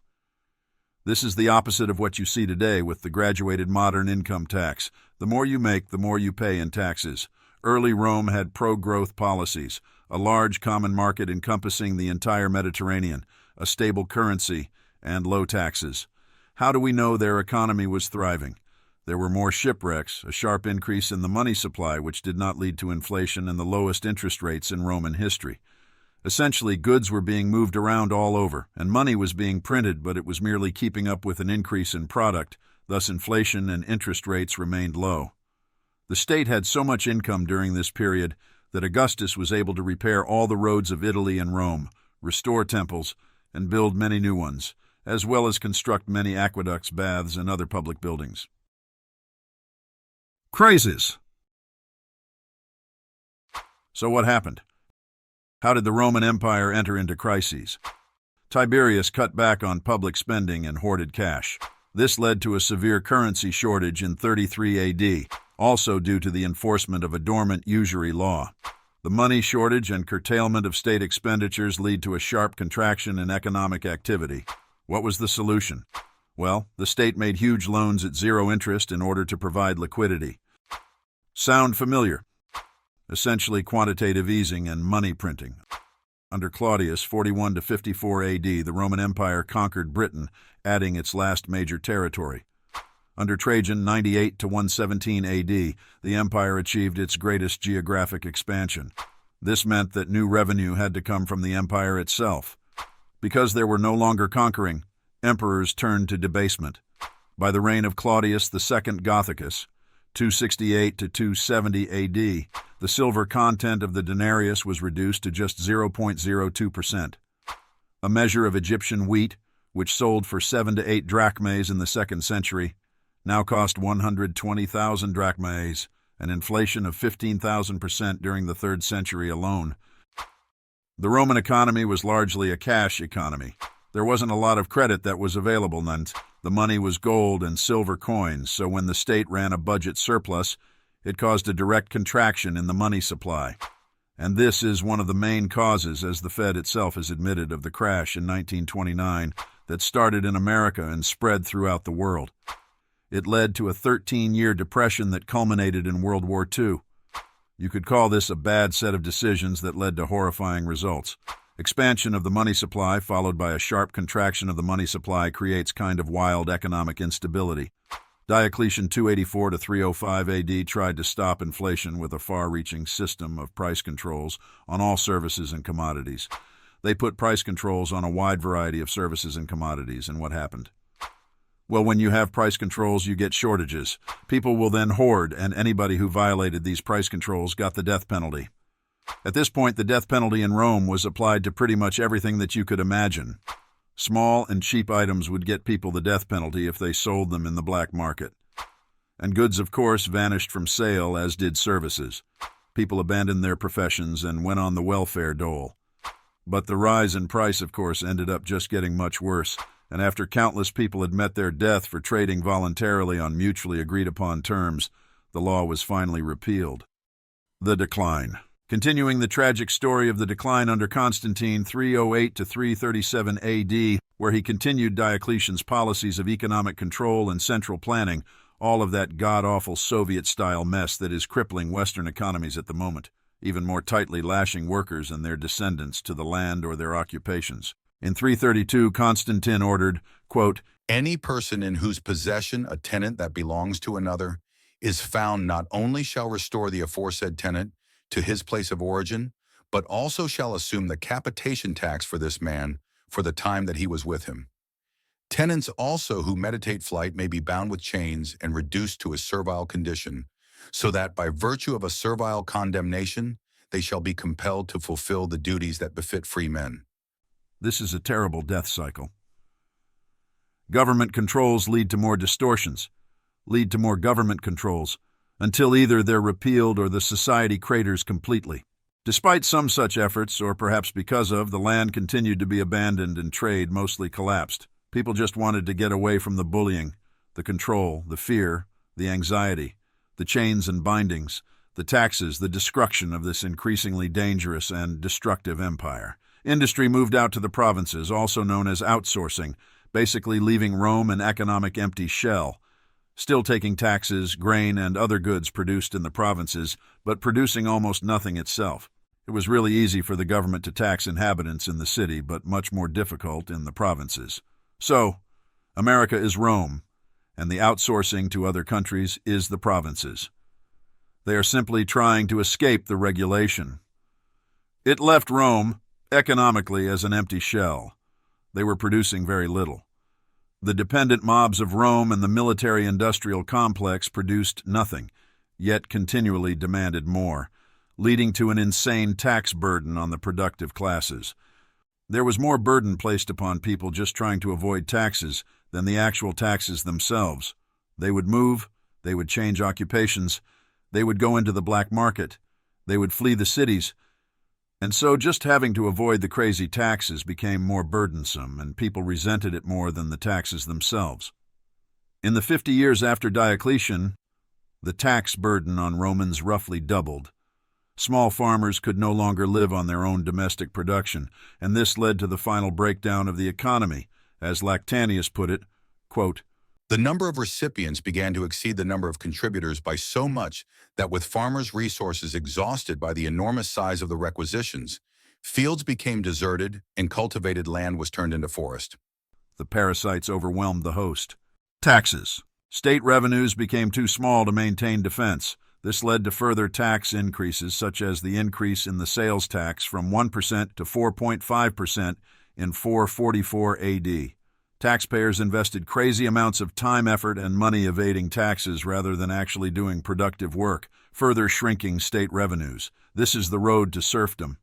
This is the opposite of what you see today with the graduated modern income tax. The more you make, the more you pay in taxes. Early Rome had pro-growth policies, a large common market encompassing the entire Mediterranean, a stable currency, and low taxes. How do we know their economy was thriving? There were more shipwrecks, a sharp increase in the money supply which did not lead to inflation, and the lowest interest rates in Roman history. Essentially, goods were being moved around all over, and money was being printed, but it was merely keeping up with an increase in product, thus inflation and interest rates remained low. The state had so much income during this period that Augustus was able to repair all the roads of Italy and Rome, restore temples, and build many new ones, as well as construct many aqueducts, baths, and other public buildings. Crises. So what happened? How did the Roman Empire enter into crises? Tiberius cut back on public spending and hoarded cash. This led to a severe currency shortage in 33 AD, also due to the enforcement of a dormant usury law. The money shortage and curtailment of state expenditures lead to a sharp contraction in economic activity. What was the solution? Well, the state made huge loans at zero interest in order to provide liquidity. Sound familiar? Essentially quantitative easing and money printing. Under Claudius, 41 to 54 AD, the Roman Empire conquered Britain, adding its last major territory. Under Trajan, 98 to 117 AD, the empire achieved its greatest geographic expansion. This meant that new revenue had to come from the empire itself. Because they were no longer conquering, emperors turned to debasement. By the reign of Claudius II Gothicus, 268 to 270 AD, the silver content of the denarius was reduced to just 0.02%. A measure of Egyptian wheat, which sold for 7 to 8 drachmae in the 2nd century, now cost 120,000 drachmae, an inflation of 15,000% during the 3rd century alone. The Roman economy was largely a cash economy. There wasn't a lot of credit that was available, and the money was gold and silver coins, so when the state ran a budget surplus, it caused a direct contraction in the money supply. And this is one of the main causes, as the Fed itself has admitted, of the crash in 1929 that started in America and spread throughout the world. It led to a 13-year depression that culminated in World War II. You could call this a bad set of decisions that led to horrifying results. Expansion of the money supply followed by a sharp contraction of the money supply creates kind of wild economic instability. Diocletian 284 to 305 AD tried to stop inflation with a far-reaching system of price controls on all services and commodities. They put price controls on a wide variety of services and commodities, and what happened? Well, when you have price controls, you get shortages. People will then hoard, and anybody who violated these price controls got the death penalty. At this point, the death penalty in Rome was applied to pretty much everything that you could imagine. Small and cheap items would get people the death penalty if they sold them in the black market. And goods, of course, vanished from sale, as did services. People abandoned their professions and went on the welfare dole. But the rise in price, of course, ended up just getting much worse, and after countless people had met their death for trading voluntarily on mutually agreed-upon terms, the law was finally repealed. The decline. Continuing the tragic story of the decline under Constantine 308 to 337 AD, where he continued Diocletian's policies of economic control and central planning, all of that god-awful Soviet-style mess that is crippling Western economies at the moment, even more tightly lashing workers and their descendants to the land or their occupations. In 332, Constantine ordered, quote, Any person in whose possession a tenant that belongs to another is found not only shall restore the aforesaid tenant to his place of origin, but also shall assume the capitation tax for this man for the time that he was with him. Tenants also who meditate flight may be bound with chains and reduced to a servile condition, so that by virtue of a servile condemnation, they shall be compelled to fulfill the duties that befit free men. This is a terrible death cycle. Government controls lead to more distortions, lead to more government controls, until either they're repealed or the society craters completely. Despite some such efforts, or perhaps because of, the land continued to be abandoned and trade mostly collapsed. People just wanted to get away from the bullying, the control, the fear, the anxiety, the chains and bindings, the taxes, the destruction of this increasingly dangerous and destructive empire. Industry moved out to the provinces, also known as outsourcing, basically leaving Rome an economic empty shell, still taking taxes, grain, and other goods produced in the provinces, but producing almost nothing itself. It was really easy for the government to tax inhabitants in the city, but much more difficult in the provinces. So, America is Rome, and the outsourcing to other countries is the provinces. They are simply trying to escape the regulation. It left Rome, economically, as an empty shell. They were producing very little. The dependent mobs of Rome and the military-industrial complex produced nothing, yet continually demanded more, leading to an insane tax burden on the productive classes. There was more burden placed upon people just trying to avoid taxes than the actual taxes themselves. They would move, they would change occupations, they would go into the black market, they would flee the cities, and so just having to avoid the crazy taxes became more burdensome, and people resented it more than the taxes themselves. In the 50 years after Diocletian, the tax burden on Romans roughly doubled. Small farmers could no longer live on their own domestic production, and this led to the final breakdown of the economy. As Lactantius put it, quote, The number of recipients began to exceed the number of contributors by so much that with farmers' resources exhausted by the enormous size of the requisitions, fields became deserted and cultivated land was turned into forest. The parasites overwhelmed the host. Taxes. State revenues became too small to maintain defense. This led to further tax increases, such as the increase in the sales tax from 1% to 4.5% in 444 AD. Taxpayers invested crazy amounts of time, effort, and money evading taxes rather than actually doing productive work, further shrinking state revenues. This is the road to serfdom.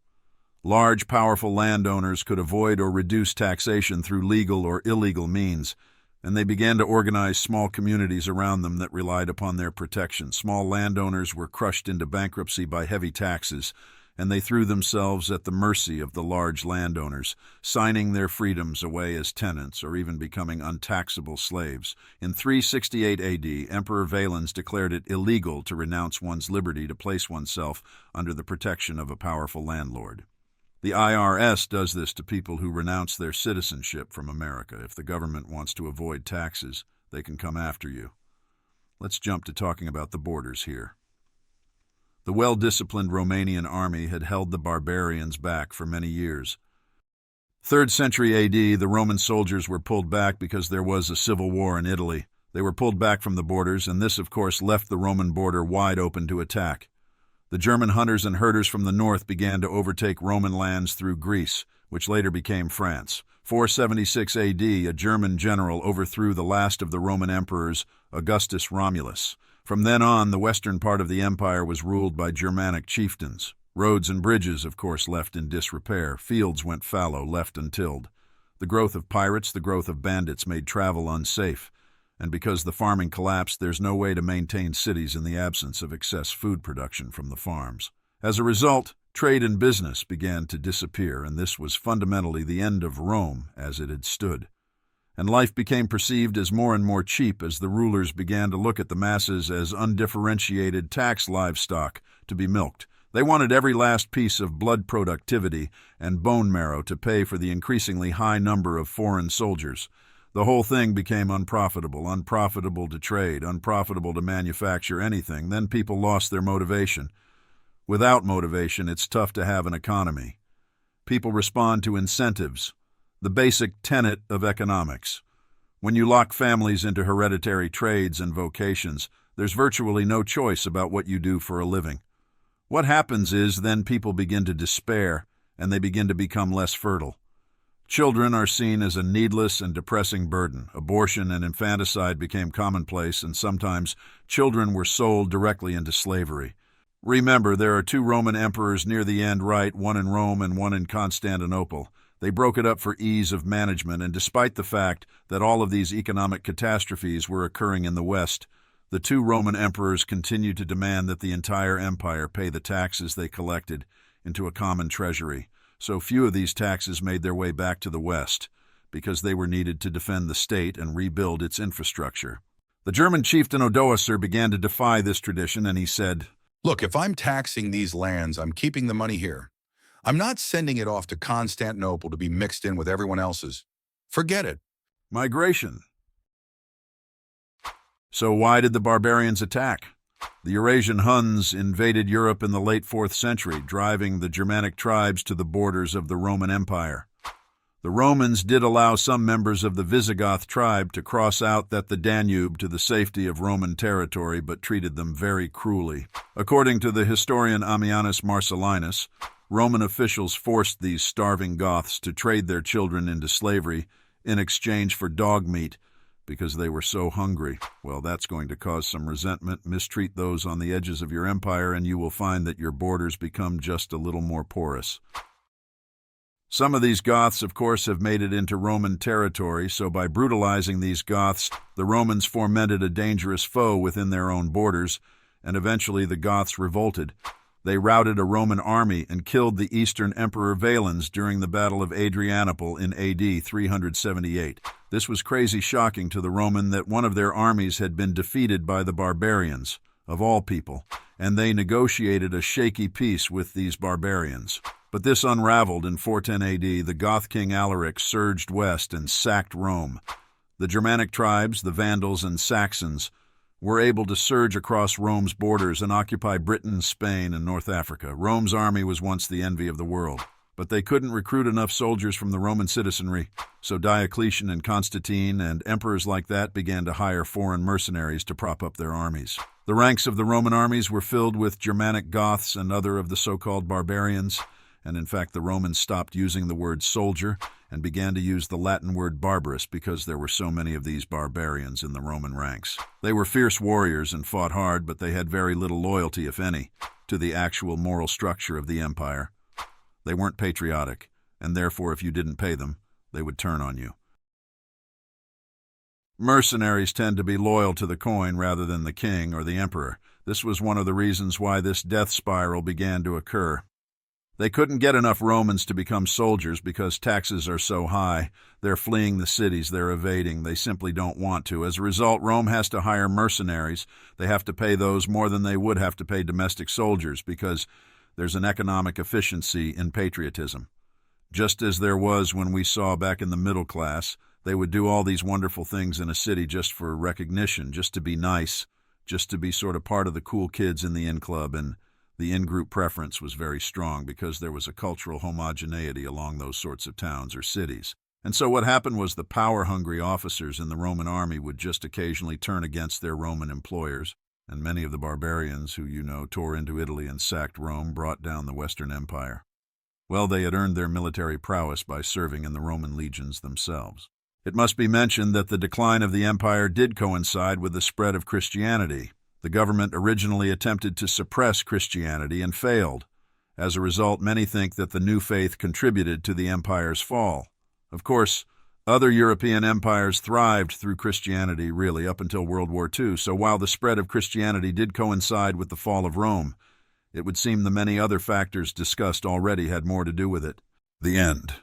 Large, powerful landowners could avoid or reduce taxation through legal or illegal means, and they began to organize small communities around them that relied upon their protection. Small landowners were crushed into bankruptcy by heavy taxes, and they threw themselves at the mercy of the large landowners, signing their freedoms away as tenants or even becoming untaxable slaves. In 368 AD, Emperor Valens declared it illegal to renounce one's liberty to place oneself under the protection of a powerful landlord. The IRS does this to people who renounce their citizenship from America. If the government wants to avoid taxes, they can come after you. Let's jump to talking about the borders here. The well-disciplined Romanian army had held the barbarians back for many years. 3rd century AD, the Roman soldiers were pulled back because there was a civil war in Italy. They were pulled back from the borders, and this, of course, left the Roman border wide open to attack. The German hunters and herders from the north began to overtake Roman lands through Greece, which later became France. 476 AD, a German general overthrew the last of the Roman emperors, Augustus Romulus. From then on, the western part of the empire was ruled by Germanic chieftains. Roads and bridges, of course, left in disrepair. Fields went fallow, left untilled. The growth of pirates, the growth of bandits made travel unsafe. And because the farming collapsed, there's no way to maintain cities in the absence of excess food production from the farms. As a result, trade and business began to disappear, and this was fundamentally the end of Rome as it had stood. And life became perceived as more and more cheap as the rulers began to look at the masses as undifferentiated tax livestock to be milked. They wanted every last piece of blood productivity and bone marrow to pay for the increasingly high number of foreign soldiers. The whole thing became unprofitable to trade, unprofitable to manufacture anything. Then people lost their motivation. Without motivation, it's tough to have an economy. People respond to incentives, the basic tenet of economics. When you lock families into hereditary trades and vocations, there's virtually no choice about what you do for a living. What happens is then people begin to despair, and they begin to become less fertile. Children are seen as a needless and depressing burden. Abortion and infanticide became commonplace, and sometimes children were sold directly into slavery. Remember, there are 2 Roman emperors near the end, right? One in Rome and one in Constantinople. They broke it up for ease of management, and despite the fact that all of these economic catastrophes were occurring in the West, the 2 Roman emperors continued to demand that the entire empire pay the taxes they collected into a common treasury. So few of these taxes made their way back to the West because they were needed to defend the state and rebuild its infrastructure. The German chieftain Odoacer began to defy this tradition, and he said, Look, if I'm taxing these lands, I'm keeping the money here. I'm not sending it off to Constantinople to be mixed in with everyone else's. Forget it. Migration. So why did the barbarians attack? The Eurasian Huns invaded Europe in the late 4th century, driving the Germanic tribes to the borders of the Roman Empire. The Romans did allow some members of the Visigoth tribe to cross out the Danube to the safety of Roman territory, but treated them very cruelly. According to the historian Ammianus Marcellinus, Roman officials forced these starving Goths to trade their children into slavery in exchange for dog meat because they were so hungry. Well, that's going to cause some resentment. Mistreat those on the edges of your empire, and you will find that your borders become just a little more porous. Some of these Goths, of course, have made it into Roman territory, so by brutalizing these Goths, the Romans fomented a dangerous foe within their own borders, and eventually the Goths revolted. They routed a Roman army and killed the Eastern Emperor Valens during the Battle of Adrianople in AD 378. This was crazy shocking to the Roman that one of their armies had been defeated by the barbarians, of all people, and they negotiated a shaky peace with these barbarians. But this unraveled in 410 AD. The Goth king Alaric surged west and sacked Rome. The Germanic tribes, the Vandals and Saxons, were able to surge across Rome's borders and occupy Britain, Spain, and North Africa. Rome's army was once the envy of the world, but they couldn't recruit enough soldiers from the Roman citizenry, so Diocletian and Constantine and emperors like that began to hire foreign mercenaries to prop up their armies. The ranks of the Roman armies were filled with Germanic Goths and other of the so-called barbarians, and in fact the Romans stopped using the word soldier and began to use the Latin word barbarus because there were so many of these barbarians in the Roman ranks. They were fierce warriors and fought hard, but they had very little loyalty, if any, to the actual moral structure of the empire. They weren't patriotic, and therefore if you didn't pay them, they would turn on you. Mercenaries tend to be loyal to the coin rather than the king or the emperor. This was one of the reasons why this death spiral began to occur. They couldn't get enough Romans to become soldiers because taxes are so high. They're fleeing the cities, they're evading, they simply don't want to. As a result, Rome has to hire mercenaries. They have to pay those more than they would have to pay domestic soldiers because there's an economic efficiency in patriotism. Just as there was when we saw back in the middle class, they would do all these wonderful things in a city just for recognition, just to be nice, just to be sort of part of the cool kids in the in-club, and the in-group preference was very strong because there was a cultural homogeneity along those sorts of towns or cities. And so what happened was the power-hungry officers in the Roman army would just occasionally turn against their Roman employers, and many of the barbarians who, tore into Italy and sacked Rome brought down the Western Empire. Well, they had earned their military prowess by serving in the Roman legions themselves. It must be mentioned that the decline of the empire did coincide with the spread of Christianity. The government originally attempted to suppress Christianity and failed. As a result, many think that the new faith contributed to the empire's fall. Of course, other European empires thrived through Christianity, really, up until World War II, so while the spread of Christianity did coincide with the fall of Rome, it would seem the many other factors discussed already had more to do with it. The end.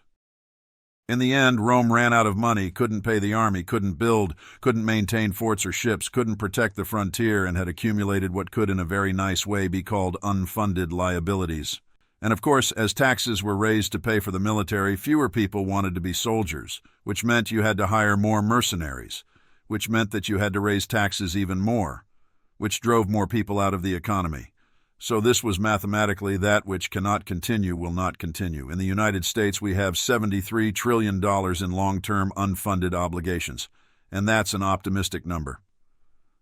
In the end, Rome ran out of money, couldn't pay the army, couldn't build, couldn't maintain forts or ships, couldn't protect the frontier, and had accumulated what could in a very nice way be called unfunded liabilities. And of course, as taxes were raised to pay for the military, fewer people wanted to be soldiers, which meant you had to hire more mercenaries, which meant that you had to raise taxes even more, which drove more people out of the economy. So this was mathematically that which cannot continue will not continue. In the United States, we have $73 trillion in long-term unfunded obligations, and that's an optimistic number.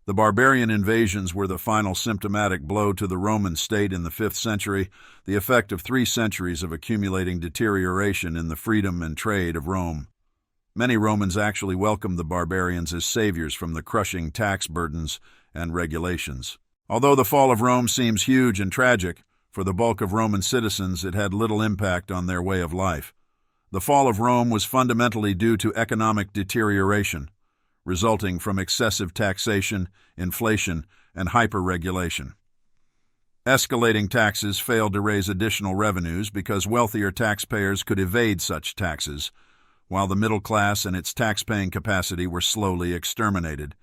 The barbarian invasions were the final symptomatic blow to the Roman state in the 5th century, the effect of 3 centuries of accumulating deterioration in the freedom and trade of Rome. Many Romans actually welcomed the barbarians as saviors from the crushing tax burdens and regulations. Although the fall of Rome seems huge and tragic, for the bulk of Roman citizens it had little impact on their way of life. The fall of Rome was fundamentally due to economic deterioration, resulting from excessive taxation, inflation, and hyper-regulation. Escalating taxes failed to raise additional revenues because wealthier taxpayers could evade such taxes, while the middle class and its tax-paying capacity were slowly exterminated.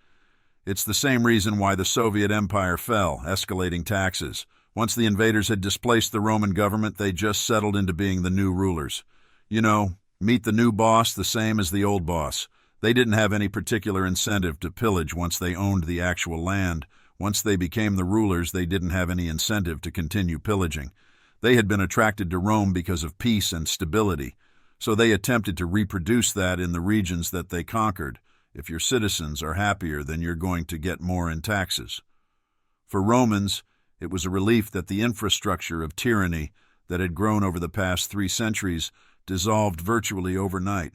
It's the same reason why the Soviet Empire fell, escalating taxes. Once the invaders had displaced the Roman government, they just settled into being the new rulers. Meet the new boss the same as the old boss. They didn't have any particular incentive to pillage once they owned the actual land. Once they became the rulers, they didn't have any incentive to continue pillaging. They had been attracted to Rome because of peace and stability. So they attempted to reproduce that in the regions that they conquered. If your citizens are happier, then you're going to get more in taxes. For Romans, it was a relief that the infrastructure of tyranny that had grown over the past 3 centuries dissolved virtually overnight.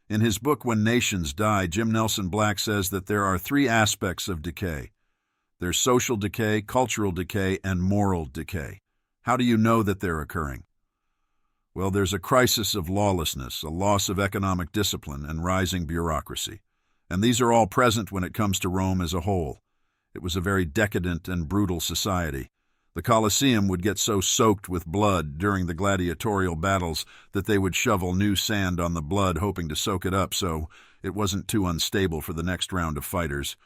In his book When Nations Die, Jim Nelson Black says that there are 3 aspects of decay. There's social decay, cultural decay, and moral decay. How do you know that they're occurring? Well, there's a crisis of lawlessness, a loss of economic discipline, and rising bureaucracy. And these are all present when it comes to Rome as a whole. It was a very decadent and brutal society. The Colosseum would get so soaked with blood during the gladiatorial battles that they would shovel new sand on the blood hoping to soak it up so it wasn't too unstable for the next round of fighters.